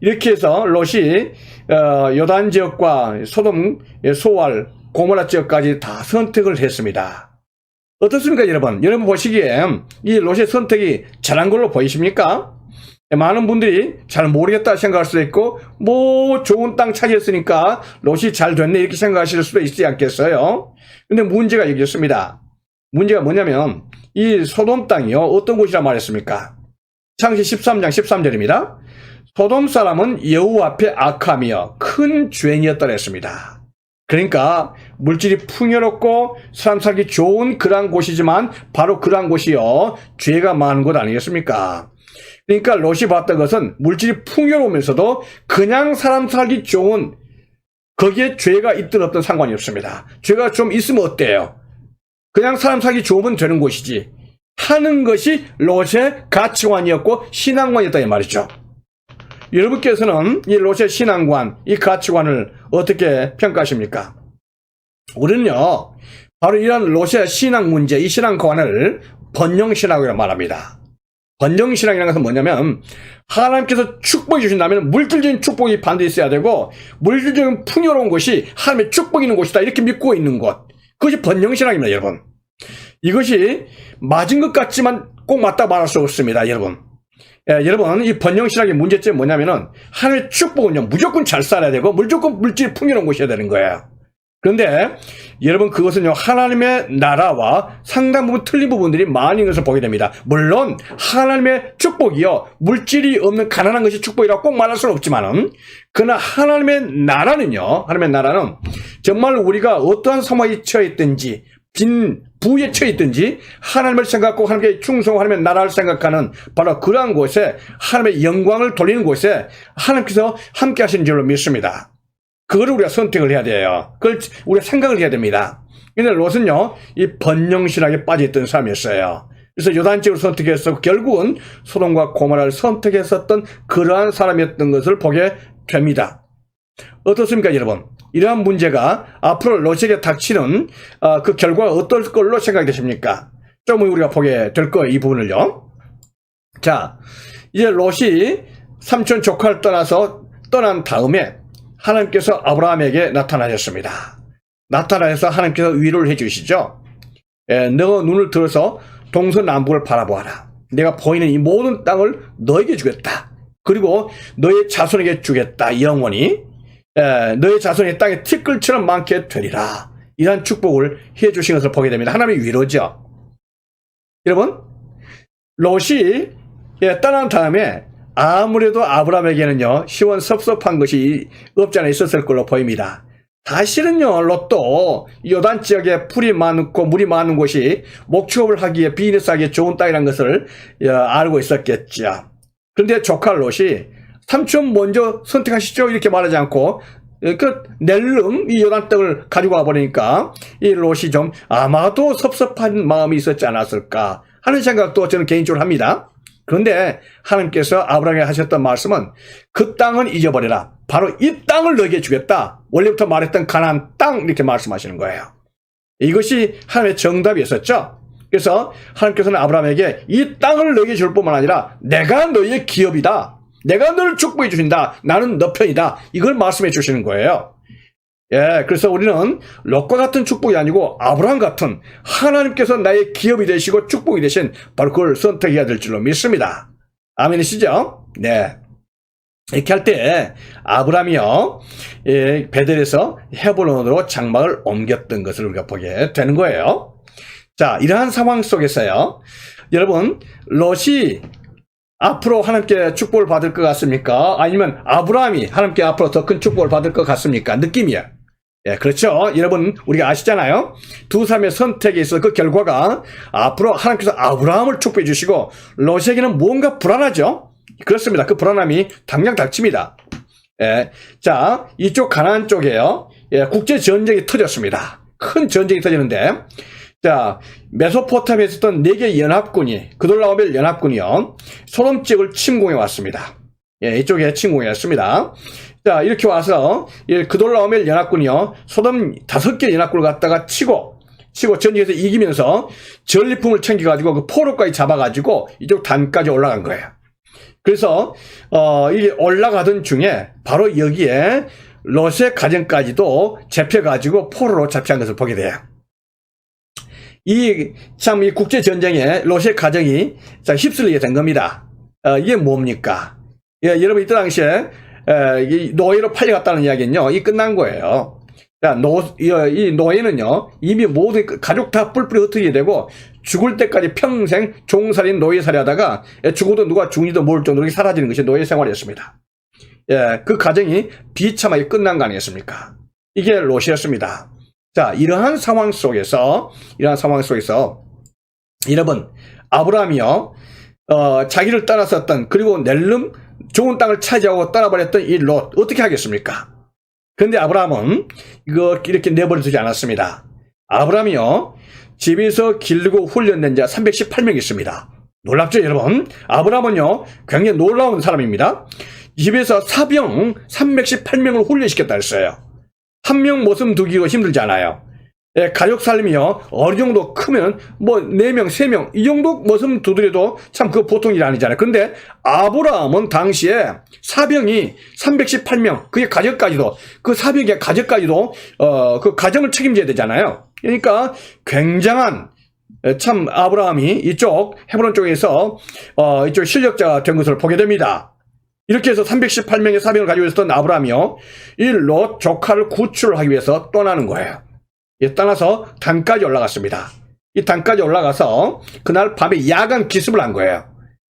이렇게 해서 롯이 요단 지역과 소돔, 소알, 고모라 지역까지 다 선택을 했습니다. 어떻습니까, 여러분? 여러분 보시기에 이 롯의 선택이 잘한 걸로 보이십니까? 많은 분들이 잘 모르겠다 생각할 수도 있고, 뭐 좋은 땅 차지했으니까 롯이 잘 됐네 이렇게 생각하실 수도 있지 않겠어요? 근데 문제가 여기 있습니다. 문제가 뭐냐면 이 소돔 땅이요, 어떤 곳이라 말했습니까? 창시 13장 13절입니다. 소돔 사람은 여호와 앞에 악하며 큰 죄인이었더라 했습니다. 그러니까 물질이 풍요롭고 사람 살기 좋은 그러한 곳이지만 바로 그러한 곳이요, 죄가 많은 곳 아니겠습니까? 그러니까 롯이 봤던 것은 물질이 풍요로우면서도 그냥 사람 살기 좋은, 거기에 죄가 있든 없든 상관이 없습니다. 죄가 좀 있으면 어때요? 그냥 사람 살기 좋으면 되는 곳이지 하는 것이 롯의 가치관이었고 신앙관이었다 이 말이죠. 여러분께서는 이 롯의 신앙관, 이 가치관을 어떻게 평가하십니까? 우리는요, 바로 이런 롯의 신앙 문제, 이 신앙관을 번영신앙이라고 말합니다. 번영신앙이라는 것은 뭐냐면 하나님께서 축복해 주신다면 물질적인 축복이 반드시 있어야 되고 물질적인 풍요로운 곳이 하나님의 축복이 있는 곳이다 이렇게 믿고 있는 것, 그것이 번영신앙입니다, 여러분. 이것이 맞은 것 같지만 꼭 맞다 말할 수 없습니다, 여러분. 여러분, 이 번영신앙의 문제점이 뭐냐면은 하나님의 축복은요, 무조건 잘 살아야 되고 무조건 물질이 풍요로운 곳이어야 되는 거예요. 그런데 여러분, 그것은요, 하나님의 나라와 상당 부분 틀린 부분들이 많은 것을 보게 됩니다. 물론 하나님의 축복이요, 물질이 없는 가난한 것이 축복이라고 꼭 말할 수는 없지만은, 그러나 하나님의 나라는요, 하나님의 나라는 정말 우리가 어떠한 상황에 처했든지 부에 처했든지 하나님을 생각하고 하나님께 충성하고 하나님의 나라를 생각하는 바로 그러한 곳에, 하나님의 영광을 돌리는 곳에 하나님께서 함께 하시는 줄로 믿습니다. 그거를 우리가 선택을 해야 돼요. 그걸 우리가 생각을 해야 됩니다. 근데 롯은요, 이 번영신학에 빠져있던 사람이었어요. 그래서 요단 지역을 선택해서 결국은 소돔과 고모라를 선택했었던 그러한 사람이었던 것을 보게 됩니다. 어떻습니까, 여러분? 이러한 문제가 앞으로 롯에게 닥치는 그 결과가 어떨 걸로 생각이 되십니까? 좀 우리가 보게 될 거예요, 이 부분을요. 자, 이제 롯이 삼촌 조카를 떠난 다음에 하나님께서 아브라함에게 나타나셨습니다. 나타나셔서 하나님께서 위로를 해주시죠. 너 눈을 들어서 동서남북을 바라보아라. 내가 보이는 이 모든 땅을 너에게 주겠다. 그리고 너의 자손에게 주겠다. 영원히 너의 자손이 땅에 티끌처럼 많게 되리라. 이러한 축복을 해주신 것을 보게 됩니다. 하나님의 위로죠. 여러분, 롯이 떠난 다음에 아무래도 아브라함에게는요, 시원섭섭한 것이 없지 않아 있었을 걸로 보입니다. 사실은요, 롯도 요단 지역에 풀이 많고 물이 많은 곳이 목축업을 하기에 비즈니스하기에 좋은 땅이라는 것을 알고 있었겠죠. 그런데 조카 롯이 삼촌 먼저 선택하시죠 이렇게 말하지 않고 그 낼름 이 요단 땅을 가지고 와버리니까 이 롯이 좀 아마도 섭섭한 마음이 있었지 않았을까 하는 생각도 저는 개인적으로 합니다. 그런데 하나님께서 아브라함에게 하셨던 말씀은 그 땅은 잊어버려라. 바로 이 땅을 너에게 주겠다. 원래부터 말했던 가나안 땅 이렇게 말씀하시는 거예요. 이것이 하나님의 정답이었었죠. 그래서 하나님께서는 아브라함에게 이 땅을 너에게 줄 뿐만 아니라 내가 너의 기업이다. 내가 너를 축복해 주신다. 나는 너 편이다. 이걸 말씀해 주시는 거예요. 예, 그래서 우리는 롯과 같은 축복이 아니고 아브라함 같은 하나님께서 나의 기업이 되시고 축복이 되신 바로 그걸 선택해야 될 줄로 믿습니다. 아멘이시죠? 네. 이렇게 할 때 아브라함이요, 베델에서 헤브론으로 장막을 옮겼던 것을 우리가 보게 되는 거예요. 자, 이러한 상황 속에서요, 여러분, 롯이 앞으로 하나님께 축복을 받을 것 같습니까? 아니면 아브라함이 하나님께 앞으로 더 큰 축복을 받을 것 같습니까? 느낌이에요. 예, 그렇죠. 여러분, 우리가 아시잖아요. 두 사람의 선택에 있어 그 결과가 앞으로 하나님께서 아브라함을 축복해 주시고 롯에게는 뭔가 불안하죠. 그렇습니다. 그 불안함이 당장 닥칩니다. 예, 자, 이쪽 가나안 쪽에요. 예, 국제 전쟁이 터졌습니다. 큰 전쟁이 터지는데, 자, 메소포타미아에 있었던 4개의 연합군이, 그돌라오멜 연합군이요, 소돔 지역을 침공해 왔습니다. 예, 이쪽에 침공해 왔습니다. 자, 이렇게 와서, 그돌라오멜 연합군이요, 소돔 5개 연합군을 갖다가 치고 전쟁에서 이기면서 전리품을 챙겨가지고 그 포로까지 잡아가지고 이쪽 단까지 올라간 거예요. 그래서, 이게 올라가던 중에 바로 여기에 롯의 가정까지도 잡혀가지고 포로로 잡혀간 것을 보게 돼요. 이 국제전쟁에 롯의 가정이 휩쓸리게 된 겁니다. 이게 뭡니까? 예, 여러분, 이때 당시에, 이 노예로 팔려갔다는 이야기는요, 이 끝난 거예요. 자, 이 노예는요, 이미 모든 가족 다 뿔뿔이 흩어지게 되고, 죽을 때까지 평생 종살인 노예살이 하다가, 죽어도 누가 죽는지도 모를 정도로 사라지는 것이 노예 생활이었습니다. 예, 그 가정이 비참하게 끝난 거 아니겠습니까? 이게 롯이었습니다. 자, 이러한 상황 속에서, 여러분, 아브라함이요, 자기를 떠났었던, 그리고 낼름 좋은 땅을 차지하고 떠나버렸던 이 롯, 어떻게 하겠습니까? 그런데 아브라함은 이거 이렇게 내버려 두지 않았습니다. 아브라함이요, 집에서 기르고 훈련된 자 318명 있습니다. 놀랍죠, 여러분? 아브라함은요, 굉장히 놀라운 사람입니다. 집에서 사병 318명을 훈련시켰다 했어요. 한 명 모습 두기가 힘들잖아요. 예, 가족 삶이요, 어느 정도 크면, 4명, 3명, 이 정도 모습 두드려도 참 그거 보통 일 아니잖아요. 근데 아브라함은 당시에 사병이 318명, 그게 가족까지도, 그 사병의 가족까지도, 그 가정을 책임져야 되잖아요. 그러니까 굉장한, 참 아브라함이 이쪽 헤브론 쪽에서, 이쪽 실력자가 된 것을 보게 됩니다. 이렇게 해서 318명의 사병을 가지고 있었던 아브라함이요, 이 롯 조카를 구출을 하기 위해서 떠나는 거예요. 떠나서 단까지 올라갔습니다. 이 단까지 올라가서 그날 밤에 야간 기습을 한 거예요.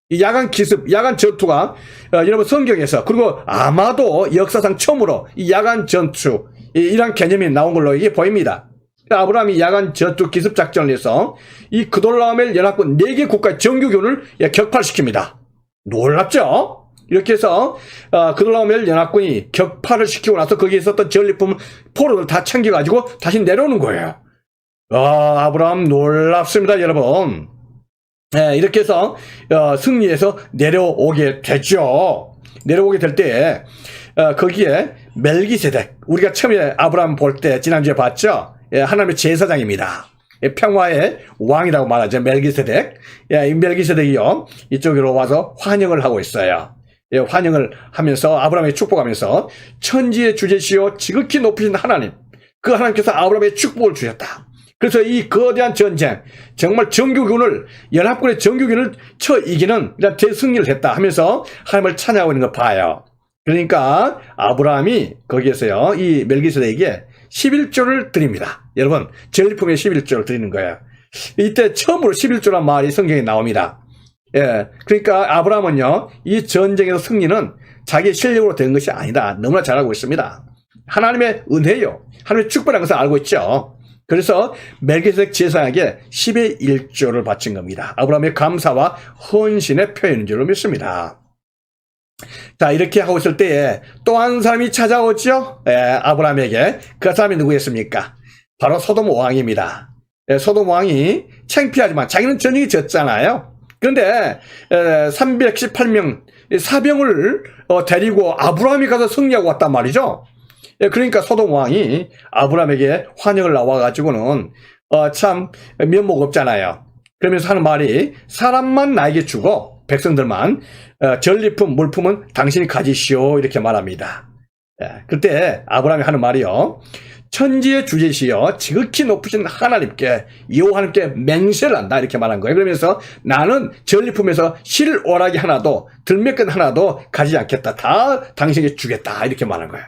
이 야간 기습, 야간 전투가 여러분 성경에서, 그리고 아마도 역사상 처음으로 이 야간 전투, 이런 개념이 나온 걸로 이게 보입니다. 아브라함이 야간 전투 기습 작전을 해서 이 그돌라오멜 연합군 4개 국가의 정규군을 격파시킵니다. 놀랍죠? 이렇게 해서 그돌라오멜 연합군이 격파를 시키고 나서 거기에 있었던 전리품 포로를 다 챙겨가지고 다시 내려오는 거예요. 아브라함 놀랍습니다, 여러분. 네, 이렇게 해서 승리해서 내려오게 되죠. 내려오게 될 때 거기에 멜기세덱, 우리가 처음에 아브라함 볼 때 지난주에 봤죠. 하나님의 제사장입니다. 평화의 왕이라고 말하죠. 멜기세덱. 이 멜기세덱이요, 이쪽으로 와서 환영을 하고 있어요. 예, 환영을 하면서 아브라함에 축복하면서 천지의 주제시요 지극히 높으신 하나님, 그 하나님께서 아브라함에 축복을 주셨다. 그래서 이 거대한 전쟁, 정말 정규군을, 연합군의 정규군을 쳐 이기는 대승리를 했다 하면서 하나님을 찬양하고 있는 거 봐요. 그러니까 아브라함이 거기에서요, 이 멜기세덱에게 11조를 드립니다. 여러분, 전리품의 11조를 드리는 거예요. 이때 처음으로 11조란 말이 성경에 나옵니다. 예, 그러니까 아브라함은요, 이 전쟁에서 승리는 자기의 실력으로 된 것이 아니다. 너무나 잘 알고 있습니다. 하나님의 은혜요, 하나님의 축복이라는 것을 알고 있죠. 그래서 멜기세덱 제사장에게 10의 1조를 바친 겁니다. 아브라함의 감사와 헌신의 표현인 줄로 믿습니다. 자, 이렇게 하고 있을 때에 또 한 사람이 찾아오죠. 아브라함에게. 그 사람이 누구였습니까? 바로 소돔 왕입니다. 소돔 왕이 창피하지만 자기는 전쟁이 졌잖아요. 그런데 318명 사병을 데리고 아브라함이 가서 승리하고 왔단 말이죠. 그러니까 소돔 왕이 아브라함에게 환영을 나와가지고는 참 면목 없잖아요. 그러면서 하는 말이 사람만 나에게 주고 백성들만 전리품 물품은 당신이 가지시오 이렇게 말합니다. 그때 아브라함이 하는 말이요, 천지의 주제시여 지극히 높으신 하나님께 여호와님께 맹세를 한다 이렇게 말한 거예요. 그러면서 나는 전리품에서 실 오라기 하나도 들매끈 하나도 가지지 않겠다, 다 당신에게 주겠다 이렇게 말한 거예요.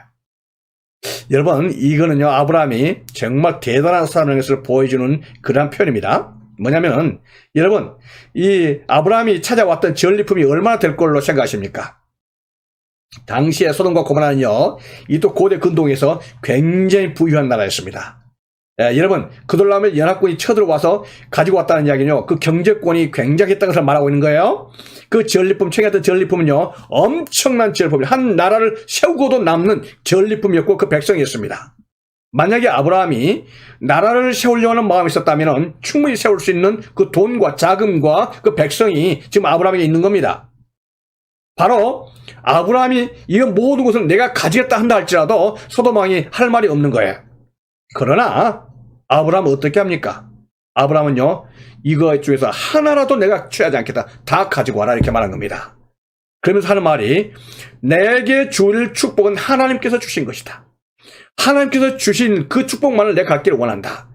여러분, 이거는요 아브라함이 정말 대단한 사람인 것을 보여주는 그런 표현입니다. 뭐냐면 여러분, 이 아브라함이 찾아왔던 전리품이 얼마나 될 걸로 생각하십니까? 당시에 소돔과 고모라는요, 이 또 고대 근동에서 굉장히 부유한 나라였습니다. 여러분, 그돌라오멜 연합군이 쳐들어와서 가지고 왔다는 이야기는요, 그 경제권이 굉장했다는 것을 말하고 있는 거예요. 그 전리품, 챙겼던 전리품은요, 엄청난 전리품이에요. 한 나라를 세우고도 남는 전리품이었고 그 백성이었습니다. 만약에 아브라함이 나라를 세우려고 하는 마음이 있었다면 충분히 세울 수 있는 그 돈과 자금과 그 백성이 지금 아브라함에게 있는 겁니다. 바로 아브라함이 이 모든 것을 내가 가지겠다 한다 할지라도 소돔 왕이 할 말이 없는 거예요. 그러나 아브라함은 어떻게 합니까? 아브라함은요, 이거 중에서 하나라도 내가 취하지 않겠다, 다 가지고 와라 이렇게 말한 겁니다. 그러면서 하는 말이 내게 줄 축복은 하나님께서 주신 것이다. 하나님께서 주신 그 축복만을 내가 갖기를 원한다.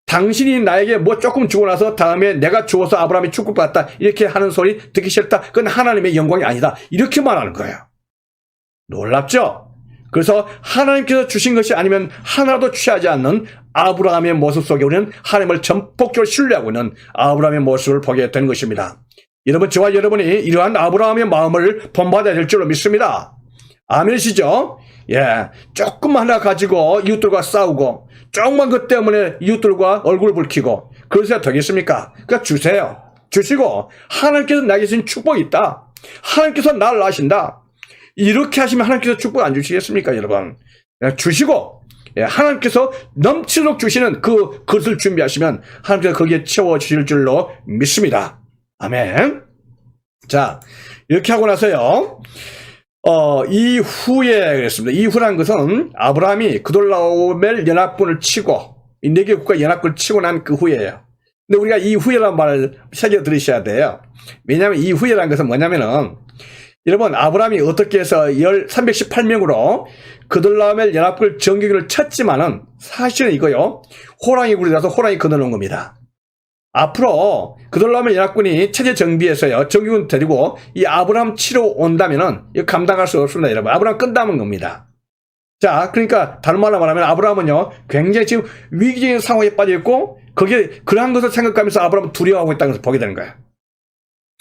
당신이 나에게 뭐 조금 주고 나서 다음에 내가 주어서 아브라함이 축복받았다 이렇게 하는 소리 듣기 싫다. 그건 하나님의 영광이 아니다. 이렇게 말하는 거예요. 놀랍죠? 그래서 하나님께서 주신 것이 아니면 하나도 취하지 않는 아브라함의 모습 속에 우리는 하나님을 전폭적으로 신뢰하고 있는 아브라함의 모습을 보게 된 것입니다. 여러분, 저와 여러분이 이러한 아브라함의 마음을 본받아야 될 줄로 믿습니다. 아멘이시죠? 조금만 하나 가지고 이웃들과 싸우고 조금만 것 때문에 이웃들과 얼굴을 붉히고 그러셔야 되겠습니까? 그러니까 주세요. 주시고 하나님께서 나에게 주신 축복이 있다. 하나님께서 나를 아신다. 이렇게 하시면 하나님께서 축복 안 주시겠습니까, 여러분? 주시고 하나님께서 넘치도록 주시는 그 것을 준비하시면 하나님께서 거기에 채워주실 줄로 믿습니다. 아멘. 자, 이렇게 하고 나서요, 이후에 그랬습니다. 이후란 것은 아브라함이 그돌라오멜 연합군을 치고 이 4개 국가 연합군을 치고 난 그 후에예요. 근데 우리가 이후에란 말을 새겨 들으셔야 돼요. 왜냐하면 이후에란 것은 뭐냐면은 여러분, 아브라함이 어떻게 해서 318명으로 그돌라오멜 연합군을 정규군을 쳤지만은 사실은 이거요, 호랑이 굴이라서 호랑이 건너놓은 겁니다. 앞으로 그돌라오멜 연합군이 체제 정비해서요 정규군 데리고 이 아브라함 치러 온다면은 이거 감당할 수 없습니다, 여러분. 아브라함 끝남은 겁니다. 자, 그러니까 다른 말로 말하면 아브라함은요 굉장히 지금 위기적인 상황에 빠져 있고 거기에 그러한 것을 생각하면서 아브라함은 두려워하고 있다는 것을 보게 되는 거예요.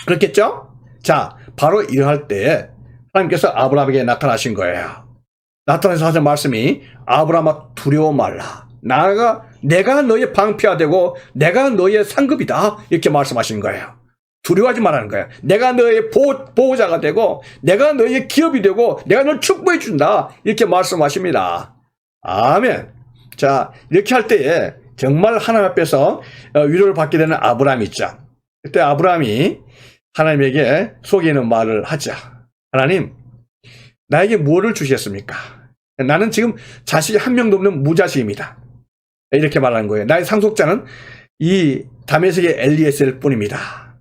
그렇겠죠? 자, 바로 이러할 때 하나님께서 아브라함에게 나타나신 거예요. 나타나서 하신 말씀이 아브라함아 두려워 말라. 내가 너의 방패가 되고 내가 너의 상급이다 이렇게 말씀하시는 거예요. 두려워하지 말라는 거예요. 내가 너의 보호자가 되고 내가 너의 기업이 되고 내가 너를 축복해 준다 이렇게 말씀하십니다. 아멘. 자, 이렇게 할 때에 정말 하나님 앞에서 위로를 받게 되는 아브라함이 있죠. 그때 아브라함이 하나님에게 속에 있는 말을 하자. 하나님, 나에게 무엇을 주시겠습니까? 나는 지금 자식이 한 명도 없는 무자식입니다. 이렇게 말하는 거예요. 나의 상속자는 이 다메섹의 엘리에셀 뿐입니다.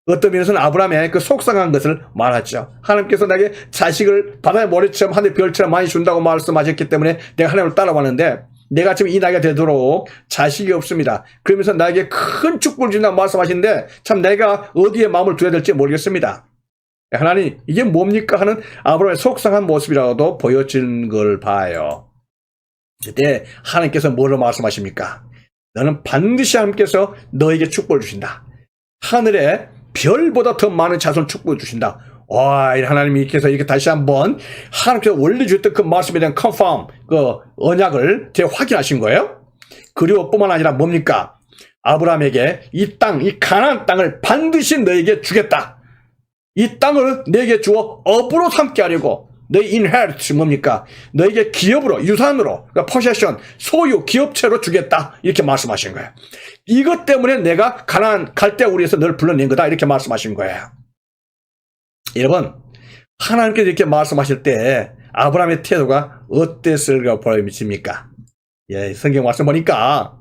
어떤 면에서는 아브라함의 그 속상한 것을 말하죠. 하나님께서 나에게 자식을 바다의 모래처럼 하늘의 별처럼 많이 준다고 말씀하셨기 때문에 내가 하나님을 따라왔는데 내가 지금 이 나이가 되도록 자식이 없습니다. 그러면서 나에게 큰 축복을 준다고 말씀하시는데 참 내가 어디에 마음을 두어야 될지 모르겠습니다. 하나님, 이게 뭡니까 하는 아브라함의 속상한 모습이라고도 보여진 걸 봐요. 그때 하나님께서 뭐로 말씀하십니까? 너는 반드시 하나님께서 너에게 축복을 주신다. 하늘에 별보다 더 많은 자손 축복을 주신다. 와, 하나님께서 이렇게 다시 한번 하나님께서 원래 주셨던 그 말씀에 대한 컨펌, 그 언약을 재확인하신 거예요. 그리고 뿐만 아니라 뭡니까? 아브라함에게 이 땅, 이 가나안 땅을 반드시 너에게 주겠다. 이 땅을 내게 주어 업으로 삼게 하려고 너희 inherit 뭡니까? 너에게 기업으로 유산으로 그러니까 possession 소유 기업체로 주겠다 이렇게 말씀하신 거예요. 이것 때문에 내가 가나안 갈대 우리에서 널 불러낸 거다 이렇게 말씀하신 거예요. 여러분 하나님께서 이렇게 말씀하실 때 아브라함의 태도가 어땠을까 보입니까? 예, 성경 말씀 보니까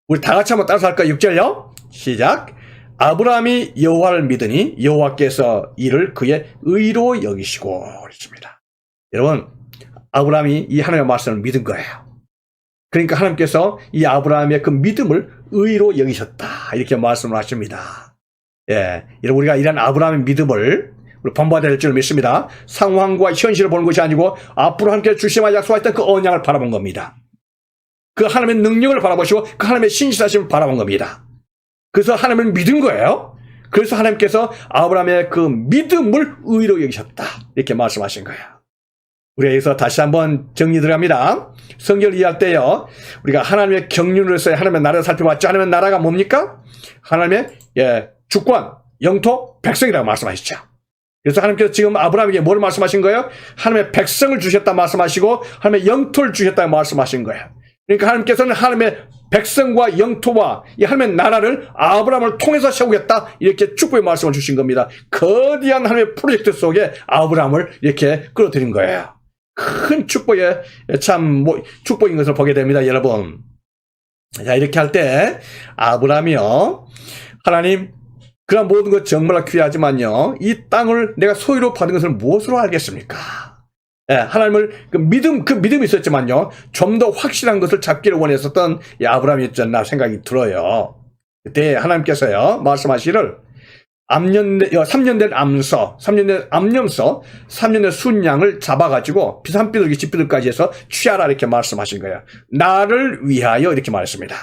우리 다 같이 한번 따라서 할까요? 6절요. 시작. 아브라함이 여호와를 믿으니 여호와께서 이를 그의 의로 여기시고 그랬습니다. 여러분 아브라함이 이 하나님의 말씀을 믿은 거예요. 그러니까 하나님께서 이 아브라함의 그 믿음을 의로 여기셨다 이렇게 말씀을 하십니다. 예, 여러분 우리가 이런 아브라함의 믿음을 우리 본받아야 될 줄 믿습니다. 상황과 현실을 보는 것이 아니고 앞으로 함께 주시마 약속하셨던 그 언약을 바라본 겁니다. 그 하나님의 능력을 바라보시고 그 하나님의 신실하심을 바라본 겁니다. 그래서 하나님을 믿은 거예요. 그래서 하나님께서 아브라함의 그 믿음을 의로 여기셨다 이렇게 말씀하신 거예요. 우리가 여기서 다시 한번 정리 들어갑니다. 성경을 이해할 때요 우리가 하나님의 경륜으로서의 하나님의 나라를 살펴봤죠. 하나님의 나라가 뭡니까? 하나님의 주권, 영토, 백성이라고 말씀하시죠. 그래서 하나님께서 지금 아브라함에게 뭘 말씀하신 거예요? 하나님의 백성을 주셨다 말씀하시고 하나님의 영토를 주셨다 말씀하신 거예요. 그러니까 하나님께서는 하나님의 백성과 영토와 이 하나님의 나라를 아브라함을 통해서 세우겠다 이렇게 축복의 말씀을 주신 겁니다. 거대한 하나님의 프로젝트 속에 아브라함을 이렇게 끌어들인 거예요. 큰 축복의 축복인 것을 보게 됩니다, 여러분. 자, 이렇게 할 때 아브라함이요 하나님 그런 모든 것 정말 귀하지만요 이 땅을 내가 소유로 받은 것을 무엇으로 알겠습니까? 예, 하나님을 그 믿음이 있었지만요 좀 더 확실한 것을 잡기를 원했었던 이 아브라함이었지 않나 생각이 들어요. 그때 하나님께서요 말씀하시기를 3년 된 암염소 3년 된 순양을 잡아가지고 비산비둘기 집비둘기까지 해서 취하라 이렇게 말씀하신 거예요. 나를 위하여 이렇게 말했습니다.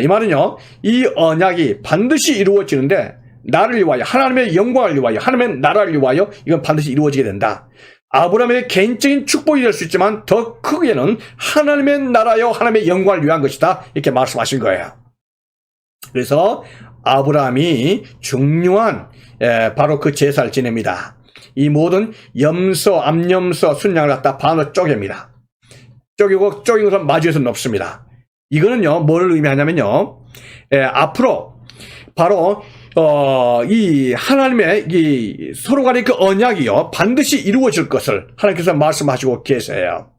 이 말은요 이 언약이 반드시 이루어지는데 나를 위하여 하나님의 영광을 위하여 하나님의 나라를 위하여 이건 반드시 이루어지게 된다. 아브라함의 개인적인 축복이 될 수 있지만 더 크게는 하나님의 나라여 하나님의 영광을 위한 것이다 이렇게 말씀하신 거예요. 그래서 아브라함이 중요한 바로 그 제사를 지냅니다. 이 모든 염소, 암염소, 순양을 갖다 반으로 쪼갭니다. 쪼개고 쪼긴 것은 마주에서 놓습니다. 이거는요 뭘 의미하냐면요 앞으로 바로 이 하나님의 이 서로 간의 그 언약이요 반드시 이루어질 것을 하나님께서 말씀하시고 계세요.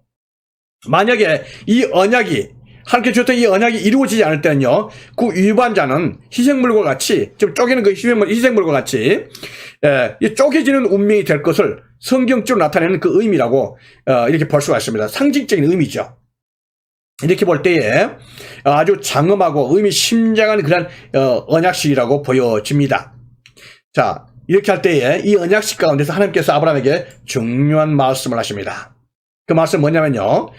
만약에 이 언약이 하나님께 주셨던 이 언약이 이루어지지 않을 때는요 그 위반자는 희생물과 같이 지금 쪼개는 그 희생물과 같이 이 쪼개지는 운명이 될 것을 성경적으로 나타내는 그 의미라고 이렇게 볼 수가 있습니다. 상징적인 의미죠. 이렇게 볼 때에 아주 장엄하고 의미 심장한 그런 언약식이라고 보여집니다. 자, 이렇게 할 때에 이 언약식 가운데서 하나님께서 아브라함에게 중요한 말씀을 하십니다. 그 말씀은 뭐냐면요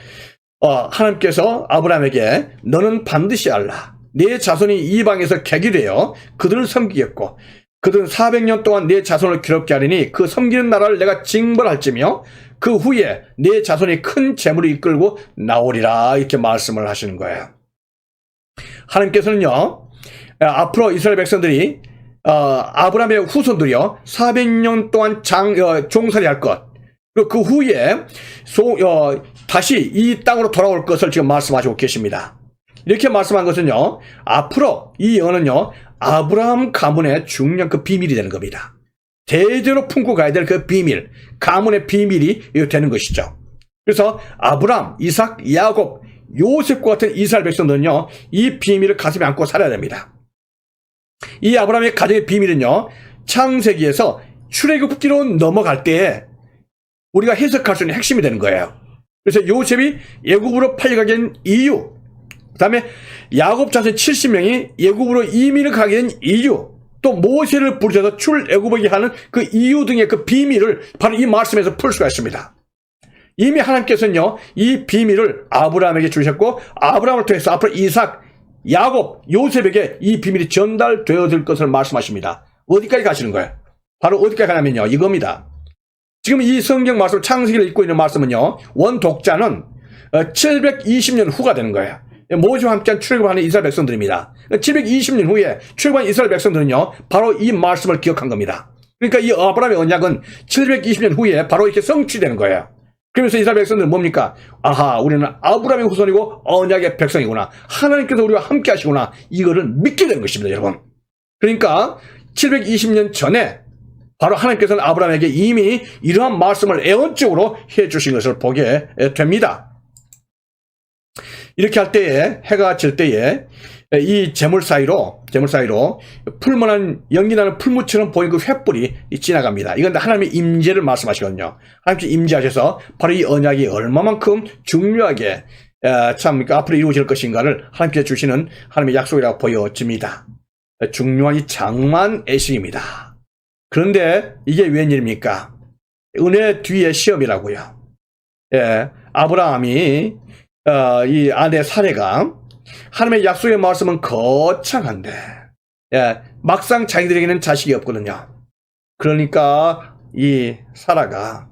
하나님께서 아브라함에게 너는 반드시 알라. 내 자손이 이방에서 객이 되어 그들을 섬기겠고 그들은 400년 동안 내 자손을 괴롭게 하리니 그 섬기는 나라를 내가 징벌할지며 그 후에 내 자손이 큰 재물을 이끌고 나오리라 이렇게 말씀을 하시는 거예요. 하나님께서는요 앞으로 이스라엘 백성들이 아브라함의 후손들이요 400년 동안 종살이 할 것 그리고 그 후에 다시 이 땅으로 돌아올 것을 지금 말씀하시고 계십니다. 이렇게 말씀한 것은요 앞으로 이 언은요 아브라함 가문의 중요한 그 비밀이 되는 겁니다. 대대로 품고 가야 될 그 비밀, 가문의 비밀이 되는 것이죠. 그래서 아브라함, 이삭, 야곱, 요셉과 같은 이스라엘 백성들은요 이 비밀을 가슴에 안고 살아야 됩니다. 이 아브라함의 가정의 비밀은요 창세기에서 출애굽기로 넘어갈 때에 우리가 해석할 수 있는 핵심이 되는 거예요. 그래서 요셉이 애굽으로 팔려가게 된 이유, 그 다음에 야곱 자손 70명이 애굽으로 이민을 가게 된 이유, 또 모세를 부르셔서 출애굽하게 하는 그 이유 등의 그 비밀을 바로 이 말씀에서 풀 수가 있습니다. 이미 하나님께서는요 이 비밀을 아브라함에게 주셨고 아브라함을 통해서 앞으로 이삭, 야곱, 요셉에게 이 비밀이 전달되어질 것을 말씀하십니다. 어디까지 가시는 거예요? 바로 어디까지 가냐면요 이겁니다. 지금 이 성경 말씀 창세기를 읽고 있는 말씀은요 원독자는 720년 후가 되는 거예요. 모세와 함께한 출애굽하는 이스라엘 백성들입니다. 720년 후에 출애굽한 이스라엘 백성들은요 바로 이 말씀을 기억한 겁니다. 그러니까 이 아브라함의 언약은 720년 후에 바로 이렇게 성취되는 거예요. 그러면서 이스라엘 백성들은 뭡니까? 아하, 우리는 아브라함의 후손이고 언약의 백성이구나. 하나님께서 우리와 함께 하시구나. 이거를 믿게 되는 것입니다, 여러분. 그러니까 720년 전에 바로 하나님께서는 아브라함에게 이미 이러한 말씀을 애언적으로 해주신 것을 보게 됩니다. 이렇게 할 때에, 해가 질 때에 이 재물 사이로 풀만한 연기나는 풀무처럼 보이는 그 횃불이 지나갑니다. 이건 하나님의 임재를 말씀하시거든요. 하나님께 임재하셔서 바로 이 언약이 얼마만큼 중요하게 앞으로 이루어질 것인가를 하나님께 주시는 하나님의 약속이라고 보여집니다. 중요한 이 장만 애식입니다. 그런데 이게 웬일입니까? 은혜 뒤에 시험이라고요. 아브라함이 이 아내 사레가 하나님의 약속의 말씀은 거창한데 막상 자기들에게는 자식이 없거든요. 그러니까 이 사라가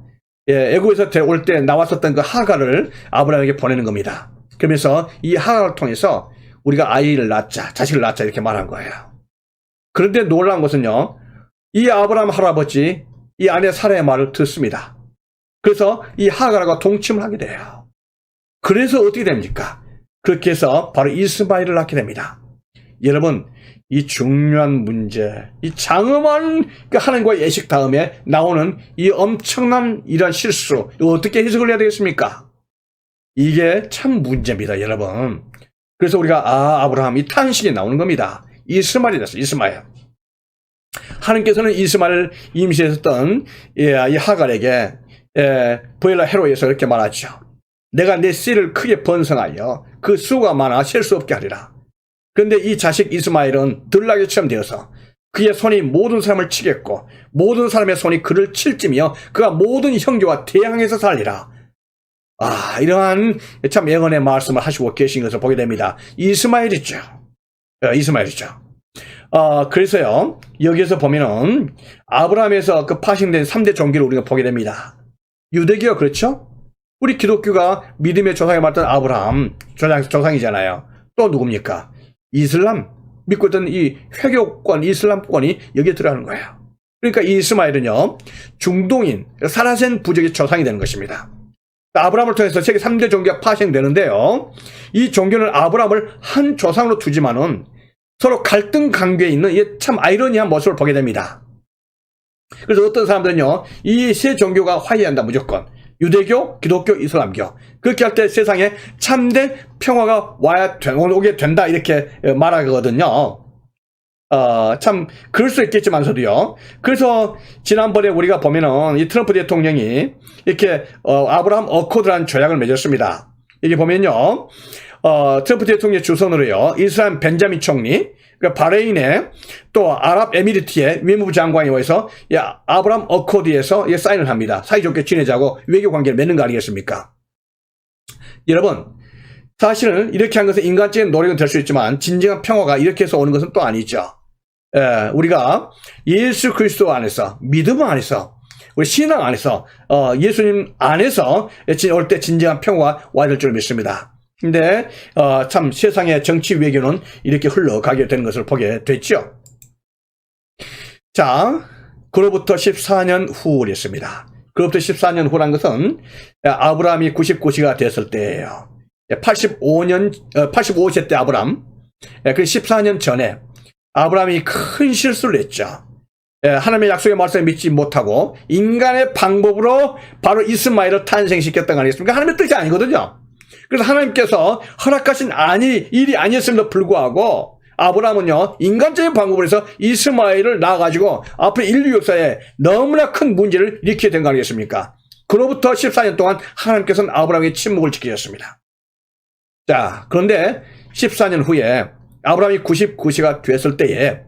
애굽에서 올 때 나왔었던 그 하갈을 아브라함에게 보내는 겁니다. 그러면서 이 하갈을 통해서 우리가 아이를 낳자, 자식을 낳자 이렇게 말한 거예요. 그런데 놀라운 것은요, 이 아브라함 할아버지 이 아내 사라의 말을 듣습니다. 그래서 이 하갈과 동침을 하게 돼요. 그래서 어떻게 됩니까? 그렇게 해서 바로 이스마엘을 낳게 됩니다. 여러분, 이 중요한 문제, 이 장엄한 하나님과의 예식 다음에 나오는 이 엄청난 이런 실수, 이거 어떻게 해석을 해야 되겠습니까? 이게 참 문제입니다, 여러분. 그래서 우리가 아브라함, 이 탄식이 나오는 겁니다. 이스마엘이 됐어요, 이스마엘. 하나님께서는 이스마엘을 임시했던 이 하갈에게 브엘라 헤로에서 이렇게 말하죠. 내가 내 씨를 크게 번성하여 그 수가 많아 셀 수 없게 하리라. 그런데 이 자식 이스마엘은 들나귀처럼 되어서 그의 손이 모든 사람을 치겠고 모든 사람의 손이 그를 칠지며 그가 모든 형제와 대항해서 살리라. 이러한 참 예언의 말씀을 하시고 계신 것을 보게 됩니다. 이스마엘이죠. 그래서요, 여기에서 보면은 아브라함에서 그 파생된 3대 종교를 우리가 보게 됩니다. 유대교, 그렇죠? 우리 기독교가 믿음의 조상이 말했던 아브라함 조상이잖아요. 또 누굽니까? 이슬람, 믿고 있던 이 회교권, 이슬람권이 여기에 들어가는 거예요. 그러니까 이 이스마엘은요, 중동인, 사라센 부족의 조상이 되는 것입니다. 아브라함을 통해서 세계 3대 종교가 파생되는데요, 이 종교는 아브라함을 한 조상으로 두지만은 서로 갈등 관계에 있는 이 참 아이러니한 모습을 보게 됩니다. 그래서 어떤 사람들은요, 이 세 종교가 화해한다, 무조건. 유대교, 기독교, 이슬람교. 그렇게 할 때 세상에 참된 평화가 오게 된다, 이렇게 말하거든요. 참, 그럴 수 있겠지만서도요. 그래서 지난번에 우리가 보면은 이 트럼프 대통령이 이렇게, 아브라함 어코드라는 조약을 맺었습니다. 여기 보면요. 트럼프 대통령 주선으로요, 이스라엘 벤자민 총리, 그러니까 바레인의 또 아랍에미리트의 외무부 장관이 와서 아브라함 어코드에서 사인을 합니다. 사이좋게 지내자고 외교 관계를 맺는 거 아니겠습니까? 여러분, 사실은 이렇게 한 것은 인간적인 노력은 될 수 있지만 진정한 평화가 이렇게 해서 오는 것은 또 아니죠. 우리가 예수 그리스도 안에서, 믿음 안에서, 우리 신앙 안에서, 예수님 안에서 올 때 진정한 평화가 와야 될 줄 믿습니다. 근데 참 세상의 정치 외교는 이렇게 흘러가게 되는 것을 보게 됐죠. 자, 그로부터 14년 후였습니다. 그로부터 14년 후란 것은 아브라함이 99세가 됐을 때예요. 85세 때 아브라함, 그 14년 전에 아브라함이 큰 실수를 했죠. 하나님의 약속의 말씀을 믿지 못하고 인간의 방법으로 바로 이스마엘을 탄생시켰던 거 아니겠습니까? 하나님의 뜻이 아니거든요. 그래서 하나님께서 허락하신 일이 아니었음에도 불구하고 아브라함은요, 인간적인 방법으로 해서 이스마엘을 낳아가지고 앞으로 인류 역사에 너무나 큰 문제를 일으키게 된 거 아니겠습니까? 그로부터 14년 동안 하나님께서는 아브라함의 침묵을 지키셨습니다. 자, 그런데 14년 후에 아브라함이 99세가 됐을 때에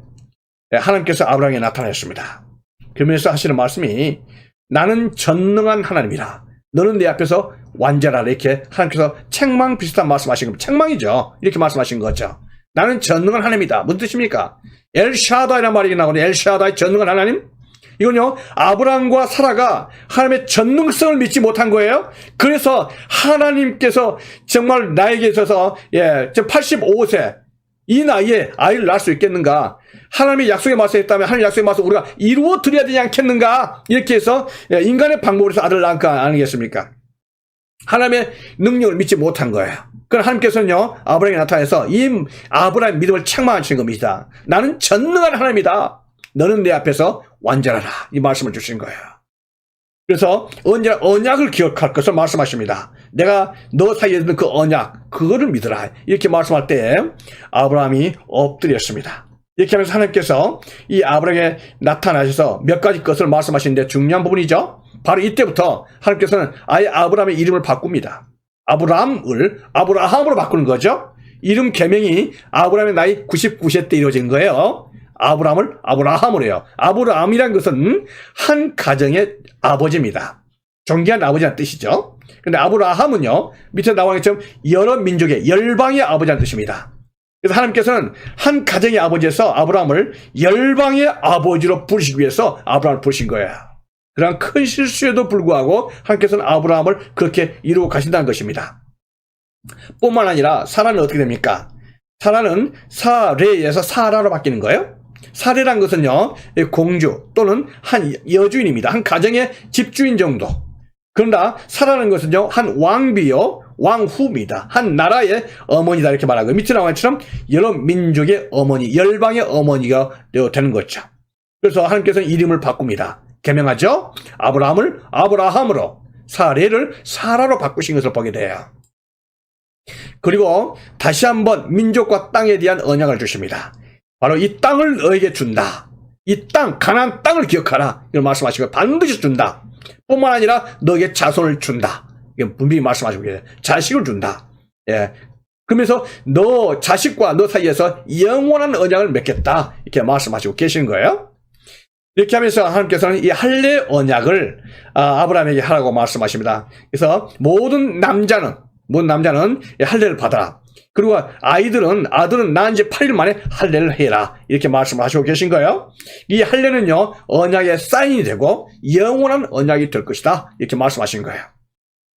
하나님께서 아브라함에게 나타나셨습니다. 그러면서 하시는 말씀이 나는 전능한 하나님이라. 너는 내 앞에서 완전하라. 이렇게 하나님께서 책망 비슷한 말씀하신 겁니다. 책망이죠. 이렇게 말씀하신 거죠. 나는 전능한 하나님이다. 무슨 뜻입니까? 엘샤다이라는 말이 나오는데 엘샤다이 전능한 하나님? 이건요, 아브라함과 사라가 하나님의 전능성을 믿지 못한 거예요. 그래서 하나님께서 정말 나에게 있어서 85세 이 나이에 아이를 낳을 수 있겠는가? 하나님의 약속에 맞서 했다면 하나님의 약속에 맞서 우리가 이루어 드려야 되지 않겠는가? 이렇게 해서 인간의 방법으로 해서 아들을 낳은 거 아니겠습니까? 하나님의 능력을 믿지 못한 거예요. 그럼 하나님께서는요, 아브라함에게 나타나서 이 아브라함의 믿음을 책망하시는 겁니다. 나는 전능한 하나님이다. 너는 내 앞에서 완전하라. 이 말씀을 주신 거예요. 그래서 언제나 언약을 기억할 것을 말씀하십니다. 내가 너 사이에 있는 그 언약, 그거를 믿으라. 이렇게 말씀할 때 아브라함이 엎드렸습니다. 이렇게 하면서 하나님께서 이 아브라함에게 나타나셔서 몇 가지 것을 말씀하시는데 중요한 부분이죠. 바로 이때부터 하나님께서는 아예 아브라함의 이름을 바꿉니다. 아브라함을 아브라함으로 바꾸는 거죠. 이름 개명이 아브라함의 나이 99세 때 이루어진 거예요. 아브라함을 아브라함으로 해요. 아브라함이란 것은 한 가정의 아버지입니다. 존귀한 아버지라는 뜻이죠. 근데 아브라함은요, 밑에 나와 있는 것처럼 여러 민족의 열방의 아버지라는 뜻입니다. 그래서 하나님께서는 한 가정의 아버지에서 아브라함을 열방의 아버지로 부르시기 위해서 아브라함을 부르신 거예요. 그런 큰 실수에도 불구하고 하나님께서는 아브라함을 그렇게 이루고 가신다는 것입니다. 뿐만 아니라 사라는 어떻게 됩니까? 사라는 사레에서 사라로 바뀌는 거예요. 사례란 것은요, 공주 또는 한 여주인입니다. 한 가정의 집주인 정도. 그러나 사라는 것은요, 한 왕비요, 왕후입니다. 한 나라의 어머니다 이렇게 말하고, 밑에 나온 것처럼 여러 민족의 어머니, 열방의 어머니가 되는 거죠. 그래서 하나님께서는 이름을 바꿉니다. 개명하죠. 아브라함을 아브라함으로, 사례를 사라로 바꾸신 것을 보게 돼요. 그리고 다시 한번 민족과 땅에 대한 언약을 주십니다. 바로 이 땅을 너에게 준다. 이 땅, 가나안 땅을 기억하라. 이걸 말씀하시고 반드시 준다. 뿐만 아니라 너에게 자손을 준다. 이건 분명히 말씀하시고 계세요. 자식을 준다. 예. 그러면서 너 자식과 너 사이에서 영원한 언약을 맺겠다. 이렇게 말씀하시고 계시는 거예요. 이렇게 하면서 하나님께서는 이 할례 언약을 아브라함에게 하라고 말씀하십니다. 그래서 모든 남자는 할례를 받아라. 그리고 아들은 낳은 지 8일 만에 할례를 해라. 이렇게 말씀하시고 계신 거예요. 이 할례는요, 언약의 사인이 되고 영원한 언약이 될 것이다. 이렇게 말씀하신 거예요.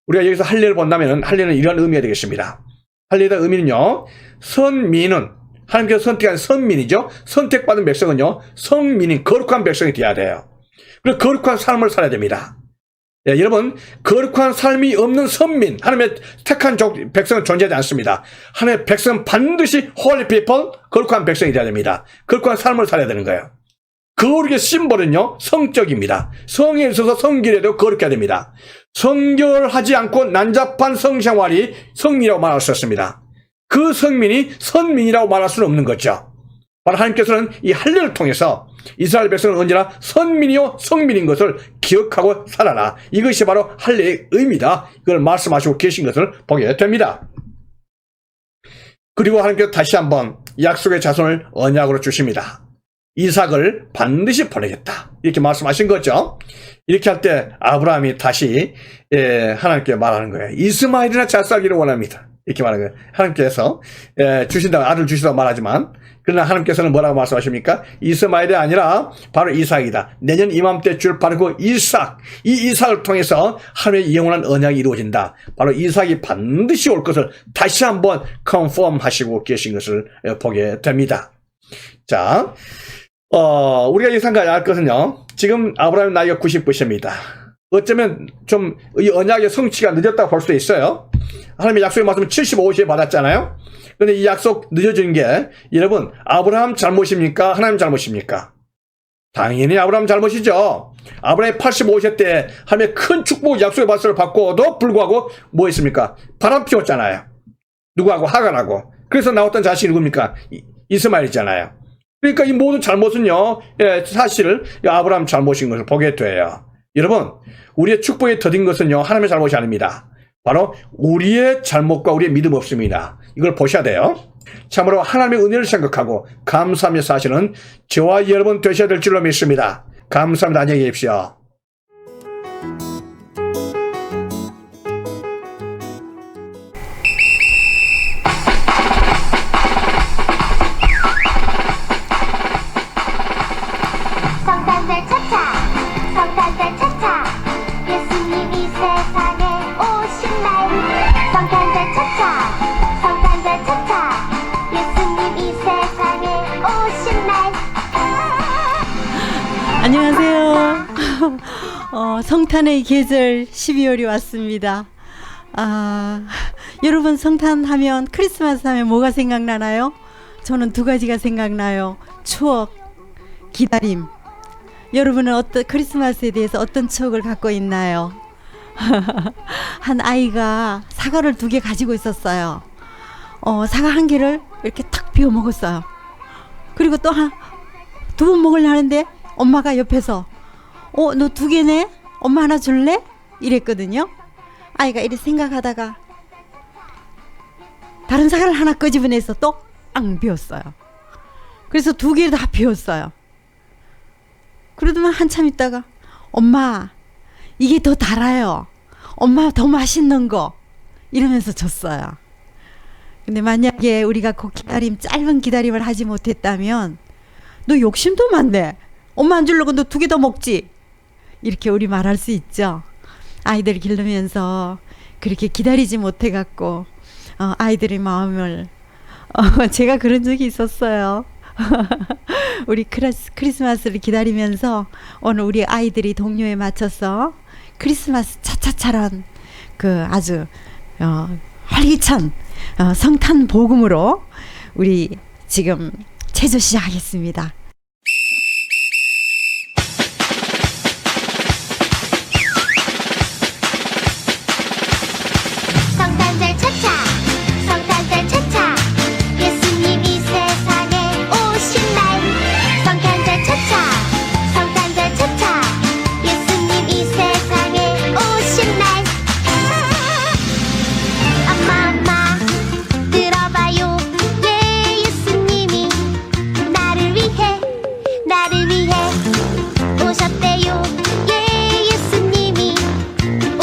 우리가 여기서 할례를 본다면 할례는 이런 의미가 되겠습니다. 할례의 의미는요, 선민은 하나님께서 선택한 선민이죠. 선택받은 백성은요, 성민인 거룩한 백성이 되어야 돼요. 그리고 거룩한 삶을 살아야 됩니다. 예, 여러분, 거룩한 삶이 없는 선민, 하나님의 택한 백성은 존재하지 않습니다. 하나님의 백성은 반드시 holy people, 거룩한 백성이 되어야 됩니다. 거룩한 삶을 살아야 되는 거예요. 거룩의 심벌은요, 성적입니다. 성에 있어서 성결해도 거룩해야 됩니다. 성결하지 않고 난잡한 성생활이 성민이라고 말할 수 없습니다. 그 성민이 선민이라고 말할 수는 없는 거죠. 바로 하나님께서는 이 할례를 통해서 이스라엘 백성은 언제나 선민이요 성민인 것을 기억하고 살아라. 이것이 바로 할례의 의미다. 이걸 말씀하시고 계신 것을 보게 됩니다. 그리고 하나님께서 다시 한번 약속의 자손을 언약으로 주십니다. 이삭을 반드시 보내겠다. 이렇게 말씀하신 거죠. 이렇게 할 때 아브라함이 다시 하나님께 말하는 거예요. 이스마엘이나 자수하기를 원합니다. 이렇게 말하는 거예요. 하나님께서 주신다고 아들 주시다고 말하지만, 그러나 하나님께서는 뭐라고 말씀하십니까? 이스마엘이 아니라 바로 이삭이다. 내년 이맘때 줄 바로 그 이삭, 이 이삭을 통해서 하나님의 영원한 언약이 이루어진다. 바로 이삭이 반드시 올 것을 다시 한번 컨펌 하시고 계신 것을 보게 됩니다. 자, 우리가 예상가야 할 것은요, 지금 아브라함의 나이가 99세입니다. 어쩌면 좀 이 언약의 성취가 늦었다고 볼 수도 있어요. 하나님의 약속의 말씀을 75세에 받았잖아요. 그런데 이 약속 늦어진 게, 여러분, 아브라함 잘못입니까? 하나님 잘못입니까? 당연히 아브라함 잘못이죠. 아브라함이 85세 때 하나님의 큰 축복 약속의 말씀을 받고도 불구하고 뭐 했습니까? 바람 피웠잖아요. 누구하고? 하갈하고. 그래서 나왔던 자식이 누굽니까? 이스마엘이잖아요. 그러니까 이 모든 잘못은요, 사실 아브라함 잘못인 것을 보게 돼요. 여러분, 우리의 축복에 더딘 것은요, 하나님의 잘못이 아닙니다. 바로 우리의 잘못과 우리의 믿음 없음이다. 이걸 보셔야 돼요. 참으로 하나님의 은혜를 생각하고 감사하며 사시는 저와 여러분 되셔야 될 줄로 믿습니다. 감사합니다. 안녕히 계십시오. 성탄절 차차 성탄절 차차 예수님이 세상에 오신 날 성탄절 차차 성탄절 차차 예수님이 세상에 안녕하세요. 성탄의 계절 12월이 왔습니다. 여러분 성탄하면 크리스마스 하면 뭐가 생각나나요? 저는 두 가지가 생각나요. 추억, 기다림. 여러분은 크리스마스에 대해서 어떤 추억을 갖고 있나요? 한 아이가 사과를 2개 가지고 있었어요. 사과 1개를 이렇게 탁 비워 먹었어요. 그리고 또 2번 먹으려 하는데 엄마가 옆에서 너 2개네? 엄마 하나 줄래? 이랬거든요. 아이가 이렇게 생각하다가 다른 사과를 하나 끄집어내서 또 앙 비웠어요. 그래서 2개를 다 비웠어요. 그러더만 한참 있다가 엄마 이게 더 달아요. 엄마 더 맛있는 거 이러면서 줬어요. 근데 만약에 우리가 그 짧은 기다림을 하지 못했다면 너 욕심도 많네. 엄마 안 주려고 너 2개 더 먹지. 이렇게 우리 말할 수 있죠. 아이들 기르면서 그렇게 기다리지 못해갖고 아이들의 마음을 제가 그런 적이 있었어요. 우리 크리스마스를 기다리면서 오늘 우리 아이들이 동요에 맞춰서 크리스마스 차차차란 그 아주 활기찬 성탄 복음으로 우리 지금 제조 시작하겠습니다. 성탄절 차차 성탄절 차차 예수님이 세상에 오신 날 성탄절 차차 성탄절 차차 예수님이 세상에 오신 날 엄마 들어봐요 예 예수님이 나를 위해 오셨대요 예 예수님이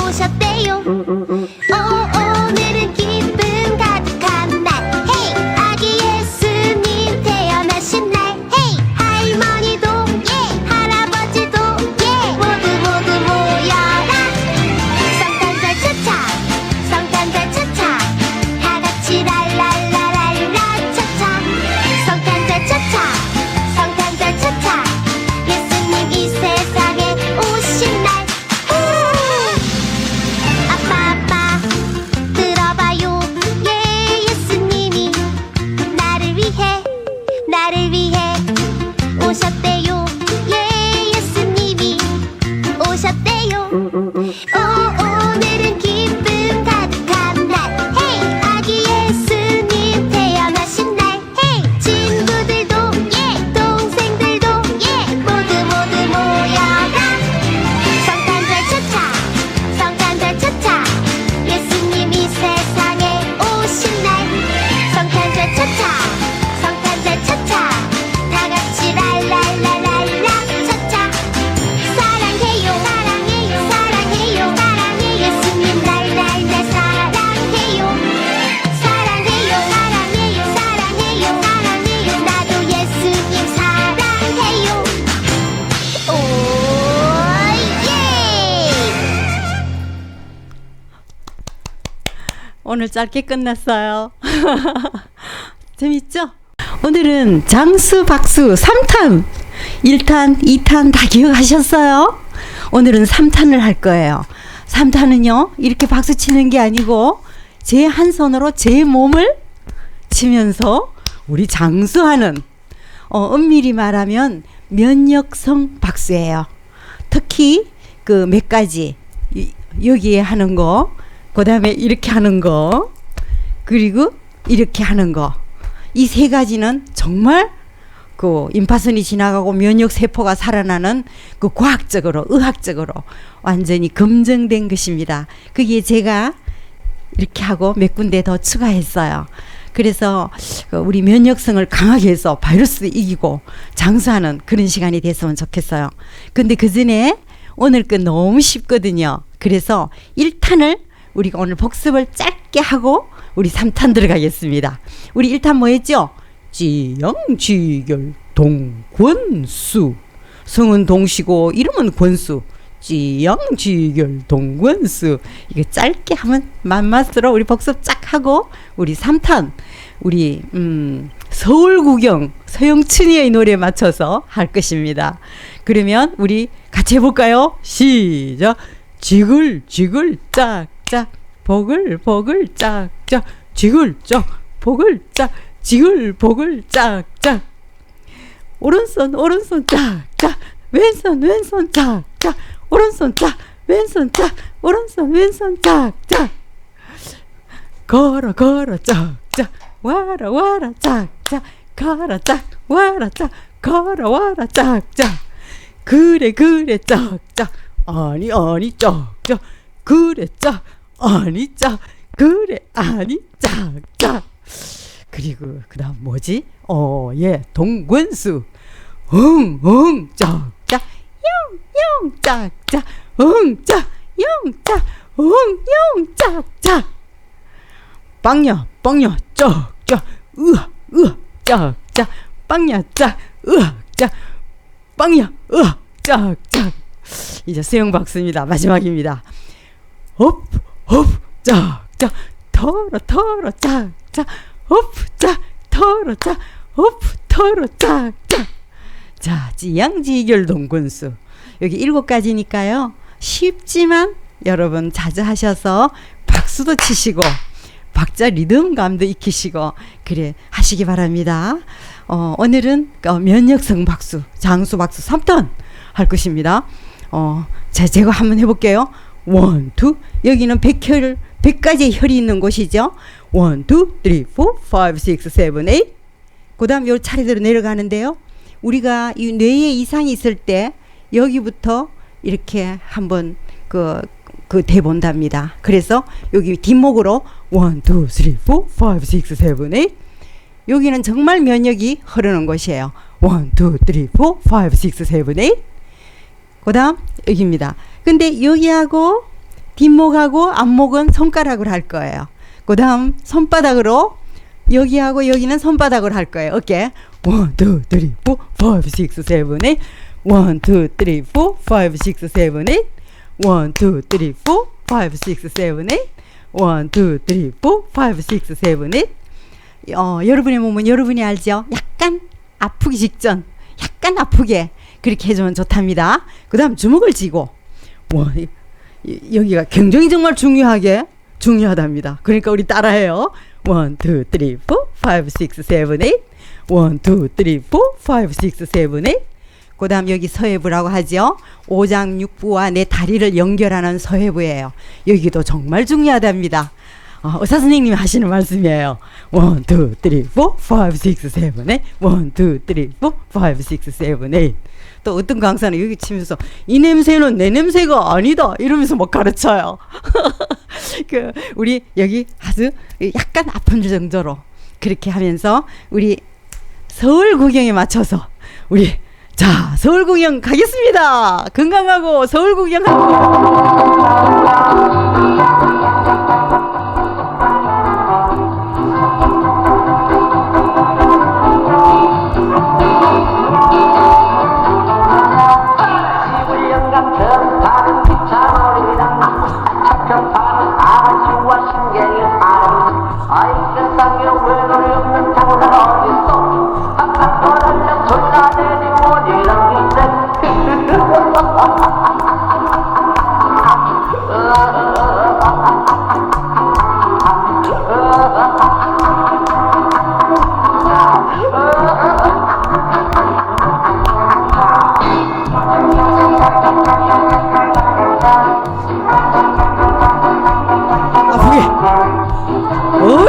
오셨대요 오늘은 기쁨 가득한 날 헤이 아기 예수님 태어나신 날 헤이 할머니도 예 할아버지도 예 모두 모여라 성탄절 차차 성탄절 차차 다같이 랄랄라랄라 차차 성탄절 차차 성탄절 차차 예수님 이 세상에 오신 날 아빠 들어봐요 예 예수님이 나를 위해 오셨대요 예 예수님이 오셨대요 오늘은 기쁨 가득한 날 헤이 아기 예수님 태어나신 날 헤이 친구들도 예 동생들도 예 모두 모여라 성탄절 차차 성탄절 차차 예수님이 세상에 오신 날 성탄절 차차 성탄절 차차 다같이 랄랄라랄라 차차 사랑해요 사랑해요 예수님 날 사랑해요 나도 예수님 사랑해요 오예 오늘 짧게 끝났어요. 재밌죠? 오늘은 장수 박수 3탄 1탄 2탄 다 기억하셨어요? 오늘은 3탄을 할 거예요. 3탄은요 이렇게 박수 치는 게 아니고 제 한 손으로 제 몸을 치면서 우리 장수하는 엄밀히 말하면 면역성 박수예요. 특히 그 몇 가지 여기에 하는 거, 그 다음에 이렇게 하는 거, 그리고 이렇게 하는 거, 이 3가지는 정말 그 임파선이 지나가고 면역 세포가 살아나는 그 과학적으로 의학적으로 완전히 검증된 것입니다. 그게 제가 이렇게 하고 몇 군데 더 추가했어요. 그래서 우리 면역성을 강하게 해서 바이러스도 이기고 장수하는 그런 시간이 됐으면 좋겠어요. 근데 그 전에 오늘 거 너무 쉽거든요. 그래서 1탄을 우리가 오늘 복습을 짧게 하고 우리 3탄 들어가겠습니다. 우리 1탄 뭐 했죠? 지영지결 동권수. 성은 동시고 이름은 권수. 지영지결 동권수. 이거 짧게 하면 맛맛으로 우리 복습 쫙 하고 우리 3탄 우리 서울 구경 서영춘이의 노래에 맞춰서 할 것입니다. 그러면 우리 같이 해볼까요? 시작. 지글지글 짝짝 보글보글 짝짝 지글짝 보글짝 지글보글 짝짝 오른손 짝짝 왼손 짝짝 오른손 짝 왼손 짝 오른손 짝짝 걸어 짝짝 와라 짝짝 가라 짝 와라 짝 걸어 와라 짝짝 그래 짝짝 아니 짝짝 그래 짝 아니 짝 그래 아니 짝짝 그리고 그다음 뭐지? 예 동근수 응 짝짝 영 짝짝 응 짝 영 짝 응 짝짝 빵야 짝짝 으아 짝짝 빵야 짝 으아 짝 빵야 으아 짝짝 이제 수영 박수입니다. 마지막입니다. 업 짝짝 털어 짝짝 업 짝 털어 짝 업 털어 짝짝 자 지양지결 동군수 여기 7가지니까요. 쉽지만 여러분 자주 하셔서 박수도 치시고 박자 리듬감도 익히시고 그래 하시기 바랍니다. 오늘은 면역성 박수 장수 박수 3턴 할 것입니다. 제가 한번 해볼게요. 1, 2 여기는 100가지의 혈이 있는 곳이죠. 1, 2, 3, 4, 5, 6, 7, 8 그 다음 요 차례대로 내려가는데요. 우리가 이 뇌에 이상이 있을 때 여기부터 이렇게 한번 대본답니다. 그래서 여기 뒷목으로 1, 2, 3, 4, 5, 6, 7, 8 여기는 정말 면역이 흐르는 곳이에요. 1, 2, 3, 4, 5, 6, 7, 8 그 다음 여기입니다. 근데 여기하고 뒷목하고 앞목은 손가락으로 할 거예요. 그 다음 손바닥으로 여기하고 여기는 손바닥으로 할 거예요. 어깨 1, 2, 3, 4, 5, 6, 7, 8 1, 2, 3, 4, 5, 6, 7, 8 1, 2, 3, 4, 5, 6, 7, 8 1, 2, 3, 4, 5, 6, 7, 8 여러분의 몸은 여러분이 알죠? 약간 아프기 직전 약간 아프게 그렇게 해주면 좋답니다. 그 다음 주먹을 쥐고 여기가 굉장히 정말 중요하답니다. 그러니까 우리 따라해요. 1, 2, 3, 4, 5, 6, 7, 8 1, 2, 3, 4, 5, 6, 7, 8 그 다음 여기 서해부라고 하죠. 오장육부와 내 다리를 연결하는 서해부예요. 여기도 정말 중요하답니다. 의사 선생님이 하시는 말씀이에요. 1, 2, 3, 4, 5, 6, 7, 8 1, 2, 3, 4, 5, 6, 7, 8 또 어떤 강사는 여기 치면서 이 냄새는 내 냄새가 아니다 이러면서 막 가르쳐요. 우리 여기 아주 약간 아픈 정도로 그렇게 하면서 우리 서울 구경에 맞춰서 우리 자 서울 구경 가겠습니다. 건강하고 서울 구경하고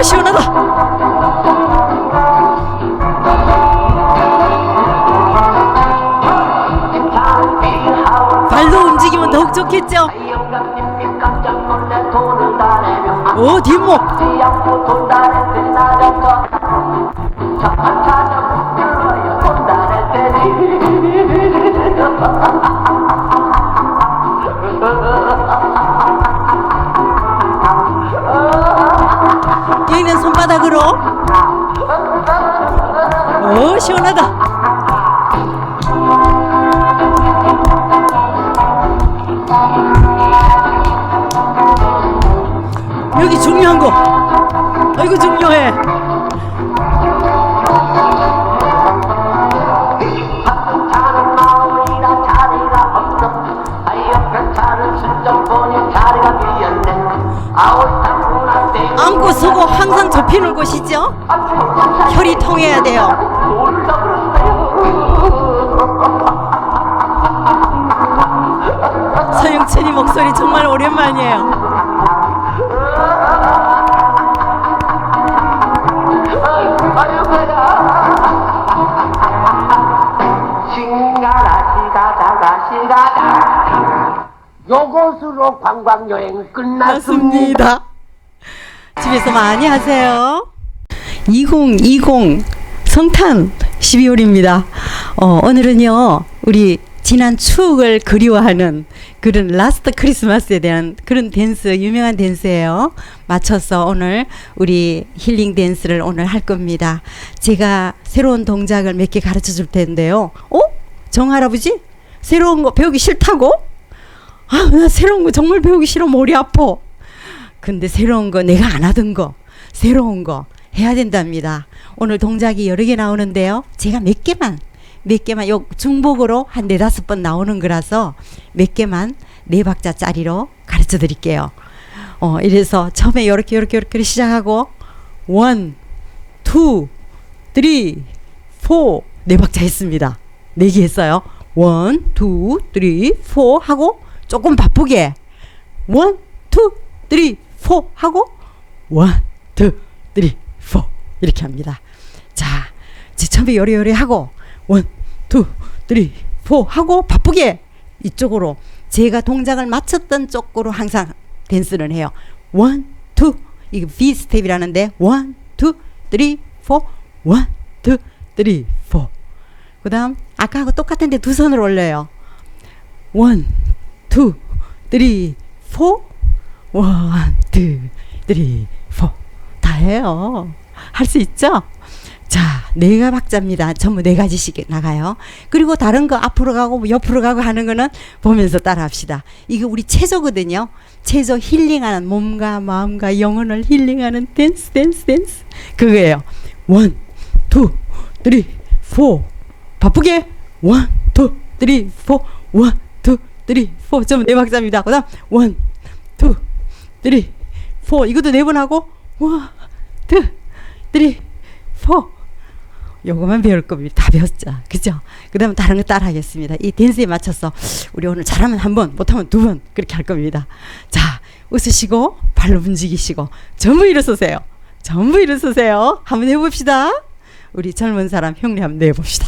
시원하다. 발도 움직이면 더욱 좋겠죠? 오 뒷목 여기는 손바닥으로 오 시원하다. 여기 중요한 거 이거 중요해. 요소고 항상 좁히는 곳이죠. 혈이 통해야 돼요. 서영춘이 목소리 정말 오랜만이에요. 요것으로 관광여행 끝났습니다. 맞습니다. 집에서 많이 하세요. 2020 성탄 12월입니다. 오늘은요 우리 지난 추억을 그리워하는 그런 라스트 크리스마스에 대한 그런 댄스, 유명한 댄스예요. 맞춰서 오늘 우리 힐링 댄스를 오늘 할 겁니다. 제가 새로운 동작을 몇 개 가르쳐 줄 텐데요. 정할아버지? 새로운 거 배우기 싫다고? 나 새로운 거 정말 배우기 싫어. 머리 아파. 근데 새로운 거, 내가 안 하던 거, 새로운 거 해야 된답니다. 오늘 동작이 여러 개 나오는데요. 제가 몇 개만 요 중복으로 한 4-5번 나오는 거라서 몇 개만 4박자짜리로 가르쳐 드릴게요. 이래서 처음에 요렇게 시작하고 1, 2, 3, 4 4박자 했습니다. 4개 했어요. 1, 2, 3, 4 하고 조금 바쁘게 1, 2, 3, 4 하고 1, 2, 3, 4 이렇게 합니다. 자, 처음에 요래 하고 1, 2, 3, 4 하고 바쁘게 이쪽으로 제가 동작을 맞췄던 쪽으로 항상 댄스를 해요. 1, 2 이거 V 스텝이라는데 1, 2, 3, 4 1, 2, 3, 4 그 다음 아까하고 똑같은데 두 손을 올려요. 1, 2, 3, 4 1, 2, 3, 4 다 해요. 할 수 있죠? 자, 4박자입니다. 전부 4가지씩 나가요. 그리고 다른 거 앞으로 가고 옆으로 가고 하는 거는 보면서 따라 합시다. 이거 우리 체조거든요. 체조 힐링하는 몸과 마음과 영혼을 힐링하는 댄스 그거예요. 1, 2, 3, 4 바쁘게 1, 2, 3, 4 1, 2, 3, 4 전부 4박자입니다. 그 다음 1, 2, 3, 4 이것도 4번 하고 1, 2, 3, 4 요거만 배울 겁니다. 다 배웠죠. 그죠? 그 다음 다른 거 따라 하겠습니다. 이 댄스에 맞춰서 우리 오늘 잘하면 1번 못하면 2번 그렇게 할 겁니다. 자, 웃으시고 발로 움직이시고 전부 일어서세요. 한번 해봅시다. 우리 젊은 사람 형님 한번 내봅시다.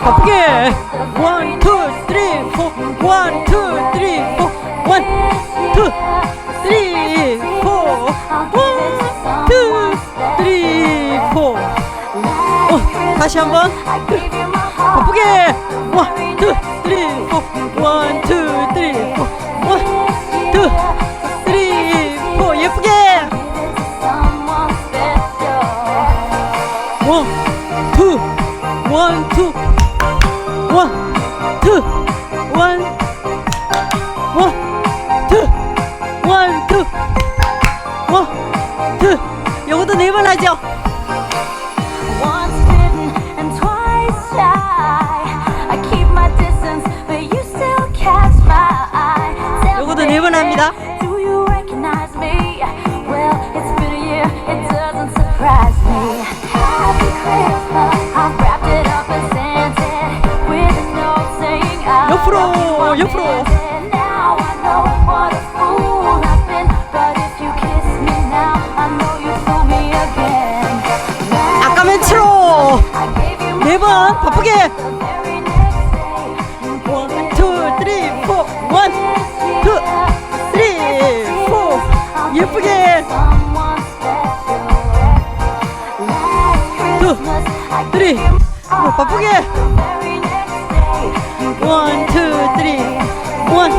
바쁘게 1, 2, 3, 4 1, 2, 3, 4 1, 2, 3, 4 다시 한번 바쁘게 1, 2, 3, 4 1, 2, 3, 4 1, 2, 3, 4 예쁘게 1, 2 1, 2 요것도 4번 하죠. 요것도 4번 합니다. 옆으로 아까 맨치로 4번 바쁘게 1, 2, 3, 4 1, 2, 3, 4 예쁘게 2, 3 바쁘게 1, 2, 3 1, 2, 3,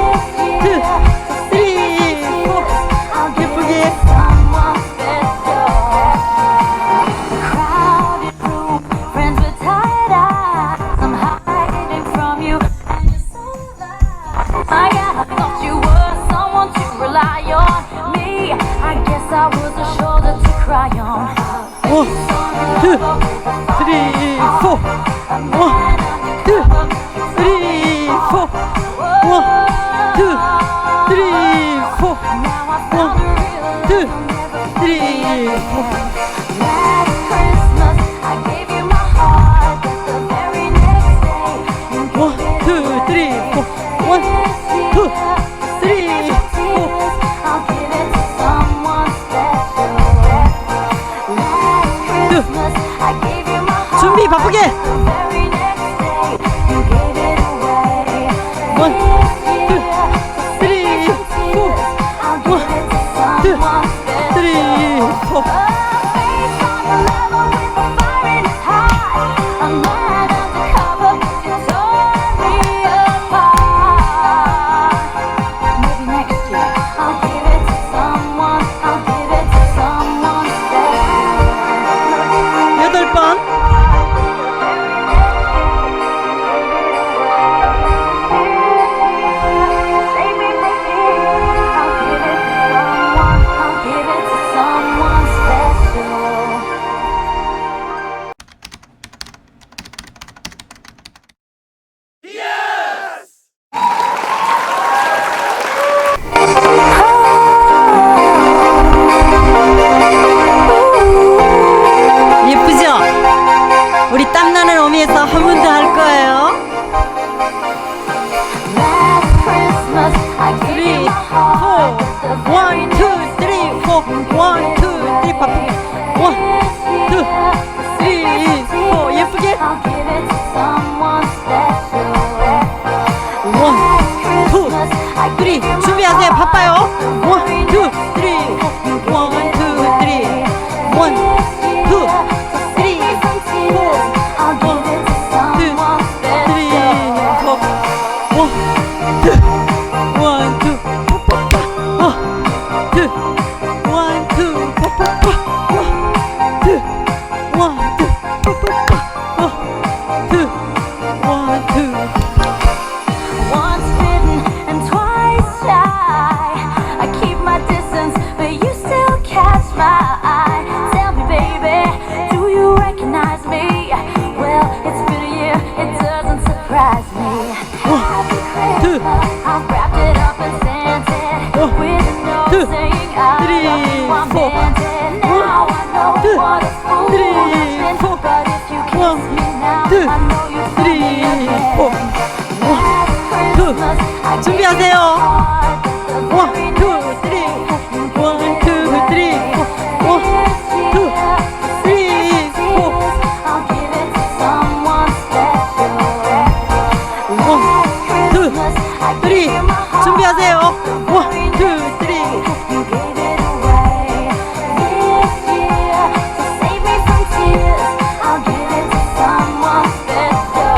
4 예쁘게 I thought you were someone to rely on. 준비 바쁘게. 원, 투, 쓰리, 포. 원, 투, 쓰리, 포. 여덟 번. 예쁘죠? 우리 땀나는 어미에서 한 번 더 할 거예요. 3, 4, 1, 2, 3, 4, 1, 2, 3, 바쁘게. 1, 2, 3, 4, 예쁘게. 1, 2, 3, 준비하세요. 바빠요. 1, 2, 3, 4, 1, 2, 3, 1, 2, Once bitten and twice shy. I keep my distance, but you still catch my eye. Tell me, baby, do you recognize me? Well, it's been a year, it doesn't surprise me. Happy Christmas, I've wrapped it up and sent it with a note saying I love you, I meant it. Now I know what a fool I've been, but if you kiss me now, I know you feel me again. 준비하세요. 1, 2, 3, 1, 2, 3, 4, 1, 2, 3, 4. I'll give it to someone special. 1, 2, 3, 준비하세요. 1, 2, 3. You gave it away this year to save me from tears. I'll give it to someone special.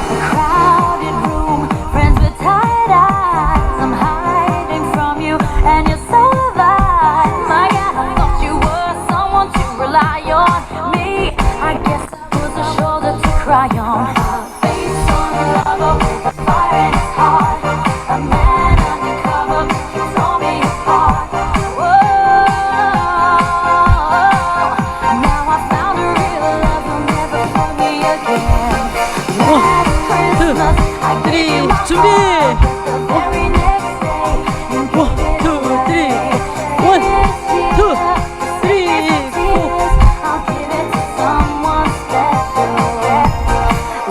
A crowded room, friends with tired eyes. I'm hiding from you, and you're so alive. My God, I thought you were someone to rely on. Me, I guess I was a shoulder to cry on. Face on a lover with a fire in his heart. A man undercover, he tore me apart. Whoa, now I found a real love who'll never fool me again. Last Christmas, I gave you my 준비. heart. The very next day, you gave it 2, 3, away. 1, This 2, year, 3, 4. I'll give it to someone special.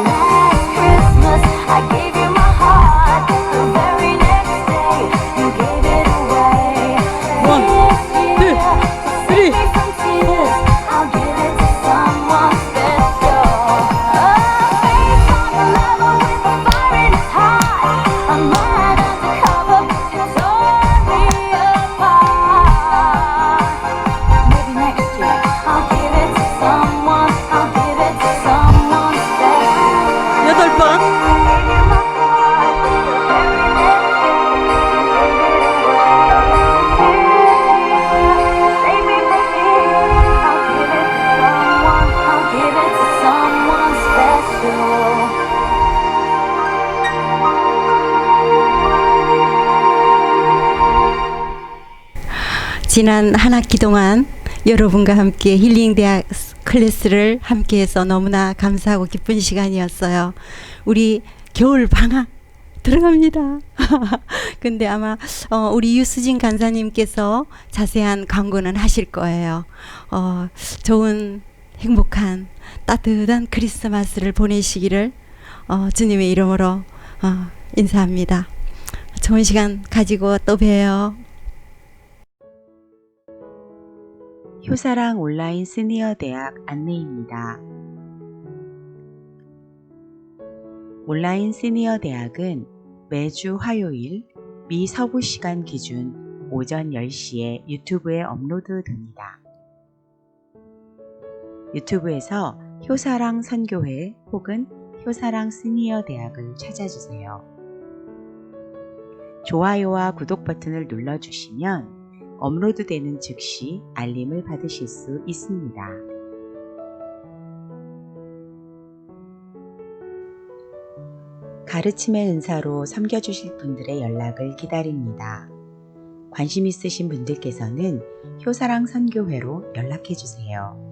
Last Christmas, I gave you my heart. The very next day, you gave it away. 1, 2, This year, to 3, save me from tears, I'll give it to someone special. A face on the level with a fire in his heart. A man undercover, you tore me apart. Maybe next year, I'll give it to someone. I'll give it to someone special. 여덟 번. I'll give it to someone special. 지난 한 학기 동안 여러분과 함께 힐링대학 클래스를 함께해서 너무나 감사하고 기쁜 시간이었어요. 우리 겨울 방학 들어갑니다. 근데 아마 우리 유수진 간사님께서 자세한 광고는 하실 거예요. 좋은 행복한 따뜻한 크리스마스를 보내시기를 주님의 이름으로 인사합니다. 좋은 시간 가지고 또 봬요. 효사랑 온라인 시니어 대학 안내입니다. 온라인 시니어 대학은 매주 화요일 미 서부 시간 기준 오전 10시에 유튜브에 업로드됩니다. 유튜브에서 효사랑 선교회 혹은 효사랑 시니어 대학을 찾아주세요. 좋아요와 구독 버튼을 눌러주시면 업로드되는 즉시 알림을 받으실 수 있습니다. 가르침의 은사로 섬겨주실 분들의 연락을 기다립니다. 관심 있으신 분들께서는 효사랑 선교회로 연락해 주세요.